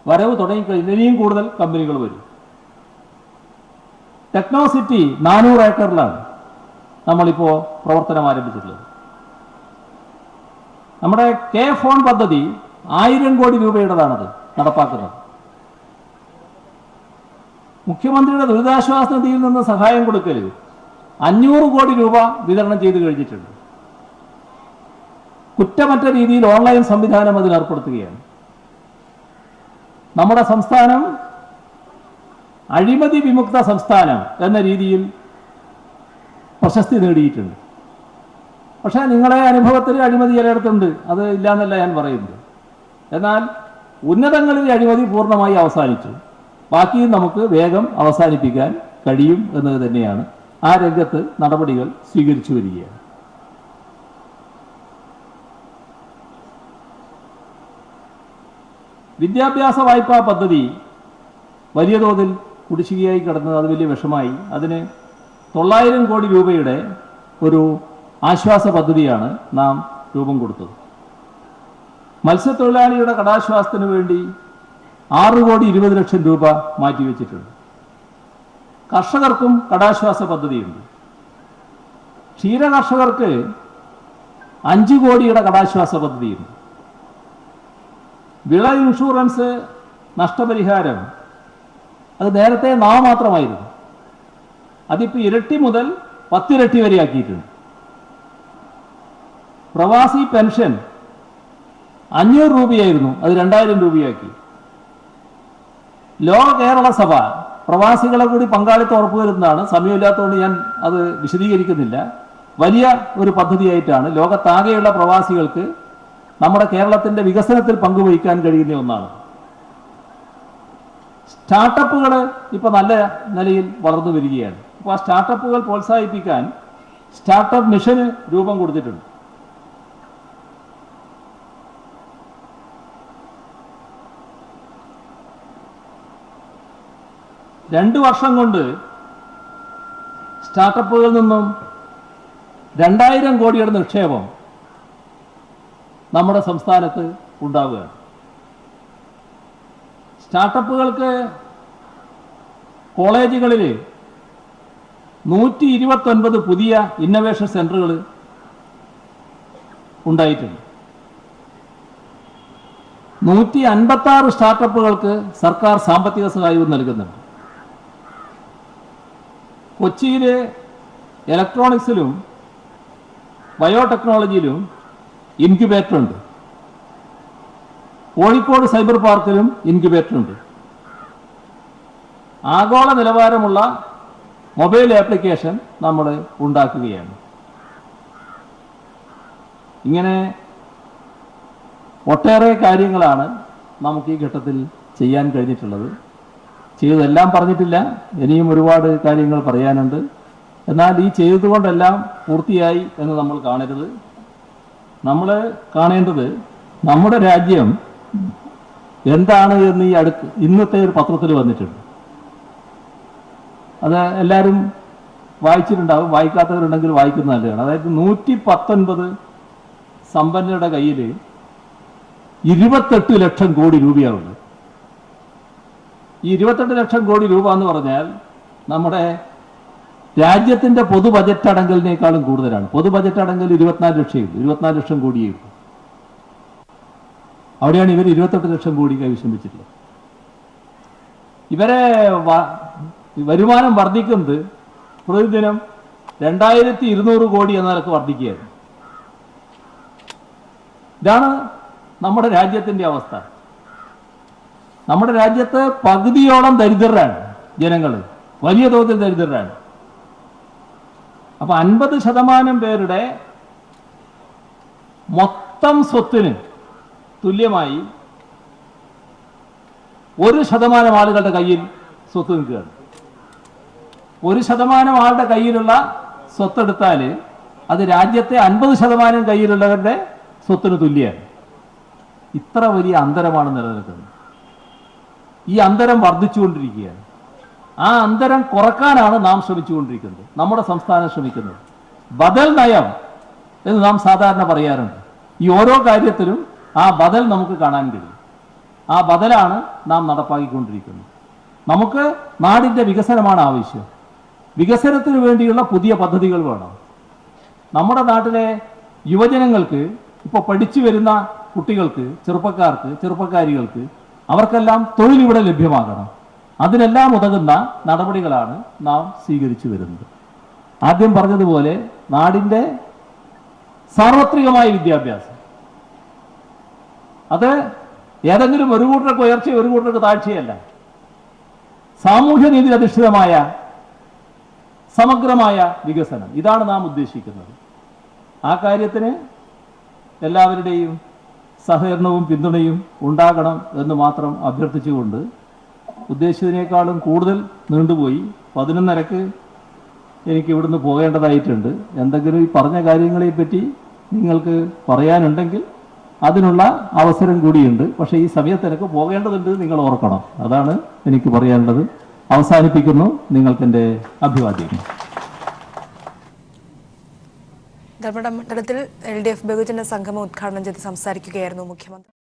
വരവ് തുടങ്ങിക്കഴിഞ്ഞു. ഇനിയും കൂടുതൽ കമ്പനികൾ വരും. ടെക്നോസിറ്റി 400 ഏക്കറിലാണ് നമ്മളിപ്പോൾ പ്രവർത്തനം ആരംഭിച്ചിട്ടുള്ളത്. നമ്മുടെ കെ ഫോൺ പദ്ധതി 1000 കോടി രൂപയുടേതാണത് നടപ്പാക്കുന്നത്. മുഖ്യമന്ത്രിയുടെ ദുരിതാശ്വാസ നിധിയിൽ നിന്ന് സഹായം കൊടുക്കൽ 500 കോടി രൂപ വിതരണം ചെയ്ത് കഴിഞ്ഞിട്ടുണ്ട്. കുറ്റമറ്റ രീതിയിൽ ഓൺലൈൻ സംവിധാനം അതിൽ ഏർപ്പെടുത്തുകയാണ്. നമ്മുടെ സംസ്ഥാനം അഴിമതി വിമുക്ത സംസ്ഥാനം എന്ന രീതിയിൽ പ്രശസ്തി നേടിയിട്ടുണ്ട്. പക്ഷേ നിങ്ങളെ അനുഭവത്തിൽ അഴിമതി ചിലയിടത്തുണ്ട്, അത് ഇല്ലാന്നല്ല ഞാൻ പറയുന്നത്. എന്നാൽ ഉന്നതങ്ങളിൽ അഴിമതി പൂർണ്ണമായി അവസാനിച്ചു. ബാക്കിയും നമുക്ക് വേഗം അവസാനിപ്പിക്കാൻ കഴിയും എന്നത് തന്നെയാണ് ആ രംഗത്ത് നടപടികൾ സ്വീകരിച്ചു വരികയാണ്. വിദ്യാഭ്യാസ വായ്പാ പദ്ധതി വലിയ തോതിൽ കുടിശ്ശികയായി കിടന്നത് അത് വലിയ വിഷമായി. അതിന് 900 കോടി രൂപയുടെ ഒരു ആശ്വാസ പദ്ധതിയാണ് നാം രൂപം കൊടുത്തത്. മത്സ്യത്തൊഴിലാളിയുടെ കടാശ്വാസത്തിന് വേണ്ടി 6,20,00,000 രൂപ മാറ്റിവെച്ചിട്ടുണ്ട്. കർഷകർക്കും കടാശ്വാസ പദ്ധതിയുണ്ട്. ക്ഷീര കർഷകർക്ക് 5 കോടിയുടെ കടാശ്വാസ പദ്ധതിയുണ്ട്. വിള ഇൻഷുറൻസ് നഷ്ടപരിഹാരം അത് നേരത്തെ നാമമാത്രമായിരുന്നു. അതിപ്പോൾ ഇരട്ടി മുതൽ 10 ഇരട്ടി വരെ ആക്കിയിട്ടുണ്ട്. പ്രവാസി പെൻഷൻ 500 രൂപയായിരുന്നു, അത് 2000 രൂപയാക്കി. ലോക കേരള സഭ പ്രവാസികളെ കൂടി പങ്കാളിത്തം ഉറപ്പുവരുന്നതാണ്. സമയമില്ലാത്തതുകൊണ്ട് ഞാൻ അത് വിശദീകരിക്കുന്നില്ല. വലിയ ഒരു പദ്ധതിയായിട്ടാണ് ലോകത്താകെയുള്ള പ്രവാസികൾക്ക് നമ്മുടെ കേരളത്തിന്റെ വികസനത്തിൽ പങ്കുവഹിക്കാൻ കഴിയുന്ന ഒന്നാണ്. സ്റ്റാർട്ടപ്പുകൾ ഇപ്പൊ നല്ല നിലയിൽ വളർന്നു വരികയാണ്. അപ്പോൾ ആ സ്റ്റാർട്ടപ്പുകൾ പ്രോത്സാഹിപ്പിക്കാൻ സ്റ്റാർട്ടപ്പ് മിഷന് രൂപം കൊടുത്തിട്ടുണ്ട്. രണ്ട് വർഷം കൊണ്ട് സ്റ്റാർട്ടപ്പുകളിൽ നിന്നും 2000 കോടിയുടെ നിക്ഷേപം നമ്മുടെ സംസ്ഥാനത്ത് ഉണ്ടാവുകയാണ്. സ്റ്റാർട്ടപ്പുകൾക്ക് കോളേജുകളിൽ 129 പുതിയ ഇന്നൊവേഷൻ സെന്ററുകൾ ഉണ്ടായിട്ടുണ്ട്. 156 സ്റ്റാർട്ടപ്പുകൾക്ക് സർക്കാർ സാമ്പത്തിക സഹായവും നൽകുന്നുണ്ട്. കൊച്ചിയിൽ ഇലക്ട്രോണിക്സിലും ബയോടെക്നോളജിയിലും ഇൻക്യുബേറ്റർ ഉണ്ട്. കോഴിക്കോട് സൈബർ പാർക്കിലും ഇൻക്യുബേറ്റർ ഉണ്ട്. ആഗോള നിലവാരമുള്ള മൊബൈൽ ആപ്ലിക്കേഷൻ നമ്മൾ ഉണ്ടാക്കുകയാണ്. ഇങ്ങനെ ഒട്ടേറെ കാര്യങ്ങളാണ് നമുക്ക് ഈ ഘട്ടത്തിൽ ചെയ്യാൻ കഴിഞ്ഞിട്ടുള്ളത്. ചെയ്തതെല്ലാം പറഞ്ഞിട്ടില്ല, ഇനിയും ഒരുപാട് കാര്യങ്ങൾ പറയാനുണ്ട്. എന്നാൽ ഈ ചെയ്തതുകൊണ്ടെല്ലാം പൂർത്തിയായി എന്ന് നമ്മൾ കാണരുത്. നമ്മൾ കാണേണ്ടത് നമ്മുടെ രാജ്യം എന്താണ് എന്ന് ഇന്നത്തെ ഒരു പത്രത്തിൽ വന്നിട്ടുണ്ട്. അത് എല്ലാവരും വായിച്ചിട്ടുണ്ടാവും. വായിക്കാത്തവരുണ്ടെങ്കിൽ വായിക്കുന്നത് നല്ലതാണ്. അതായത് 119 സമ്പന്നരുടെ കയ്യിൽ 28 ലക്ഷം കോടി രൂപയാവുന്നത്. ഈ 28 ലക്ഷം കോടി രൂപ എന്ന് പറഞ്ഞാൽ നമ്മുടെ രാജ്യത്തിന്റെ പൊതു ബജറ്റ് അടങ്കലിനേക്കാളും കൂടുതലാണ്. പൊതു ബജറ്റ് അടങ്കൽ 24 ലക്ഷം കോടിയും. അവിടെയാണ് ഇവർ 28 ലക്ഷം കോടി കൈവശം വെച്ചിട്ടുള്ളത്. ഇവരെ വരുമാനം വർദ്ധിക്കുന്നത് പ്രതിദിനം 2200 കോടി എന്ന നിലക്ക് വർദ്ധിക്കുകയാണ്. ഇതാണ് നമ്മുടെ രാജ്യത്തിന്റെ അവസ്ഥ. നമ്മുടെ രാജ്യത്ത് പകുതിയോളം ദരിദ്രരാണ് ജനങ്ങൾ, വലിയ തോതിൽ ദരിദ്രരാണ്. അപ്പൊ 50% പേരുടെ മൊത്ത മൊത്തം സ്വത്തിന് തുല്യമായി 1% ആളുകളുടെ കയ്യിൽ സ്വത്ത് നിൽക്കുകയാണ്. 1% ആളുടെ കയ്യിലുള്ള സ്വത്തെടുത്താൽ അത് രാജ്യത്തെ 50% കയ്യിലുള്ളവരുടെ സ്വത്തിന് തുല്യമാണ്. ഇത്ര വലിയ അന്തരമാണ് നിലനിൽക്കുന്നത്. ഈ അന്തരം വർദ്ധിച്ചുകൊണ്ടിരിക്കുകയാണ്. ആ അന്തരം കുറക്കാനാണ് നാം ശ്രമിച്ചുകൊണ്ടിരിക്കുന്നത്, നമ്മുടെ സംസ്ഥാനം ശ്രമിക്കുന്നത്. ബദൽ നയം എന്ന് നാം സാധാരണ പറയാറുണ്ട്. ഈ ഓരോ കാര്യത്തിലും ആ ബദൽ നമുക്ക് കാണാൻ കഴിയും. ആ ബദലാണ് നാം നടപ്പാക്കിക്കൊണ്ടിരിക്കുന്നത്. നമുക്ക് നാടിൻ്റെ വികസനമാണ് ആവശ്യം. വികസനത്തിന് വേണ്ടിയുള്ള പുതിയ പദ്ധതികൾ വേണം. നമ്മുടെ നാട്ടിലെ യുവജനങ്ങൾക്ക്, ഇപ്പോൾ പഠിച്ചു വരുന്ന കുട്ടികൾക്ക്, ചെറുപ്പക്കാർക്ക്, ചെറുപ്പക്കാരികൾക്ക് അവർക്കെല്ലാം തൊഴിലിവിടെ ലഭ്യമാകണം. അതിനെല്ലാം ഉതകുന്ന നടപടികളാണ് നാം സ്വീകരിച്ചു വരുന്നത്. ആദ്യം പറഞ്ഞതുപോലെ നാടിൻ്റെ സാർവത്രികമായ വിദ്യാഭ്യാസം, അത് ഏതെങ്കിലും ഒരു കൂട്ടർക്ക് ഉയർച്ചയോ ഒരു കൂട്ടർക്ക് താഴ്ചയല്ല. സാമൂഹ്യനീതി അധിഷ്ഠിതമായ സമഗ്രമായ വികസനം, ഇതാണ് നാം ഉദ്ദേശിക്കുന്നത്. ആ കാര്യത്തിന് എല്ലാവരുടെയും സഹകരണവും പിന്തുണയും ഉണ്ടാകണം എന്ന് മാത്രം അഭ്യർത്ഥിച്ചുകൊണ്ട്, ഉദ്ദേശിച്ചതിനേക്കാളും കൂടുതൽ നീണ്ടുപോയി. 11:30-ക്ക് എനിക്ക് ഇവിടുന്ന് പോകേണ്ടതായിട്ടുണ്ട്. എന്തെങ്കിലും ഈ പറഞ്ഞ കാര്യങ്ങളെപ്പറ്റി നിങ്ങൾക്ക് പറയാനുണ്ടെങ്കിൽ അതിനുള്ള അവസരം കൂടിയുണ്ട്. പക്ഷേ ഈ സമയത്ത് എനിക്ക് പോകേണ്ടതുണ്ട്, നിങ്ങൾ ഓർക്കണം. അതാണ് എനിക്ക് പറയാനുള്ളത്. അവസാനിപ്പിക്കുന്നു. നിങ്ങൾക്കെൻ്റെ അഭിവാദ്യം. ധർമ്മടം മണ്ഡലത്തിൽ LDF ബഹുജന സംഗമം ഉദ്ഘാടനം ചെയ്ത് സംസാരിക്കുകയായിരുന്നു മുഖ്യമന്ത്രി.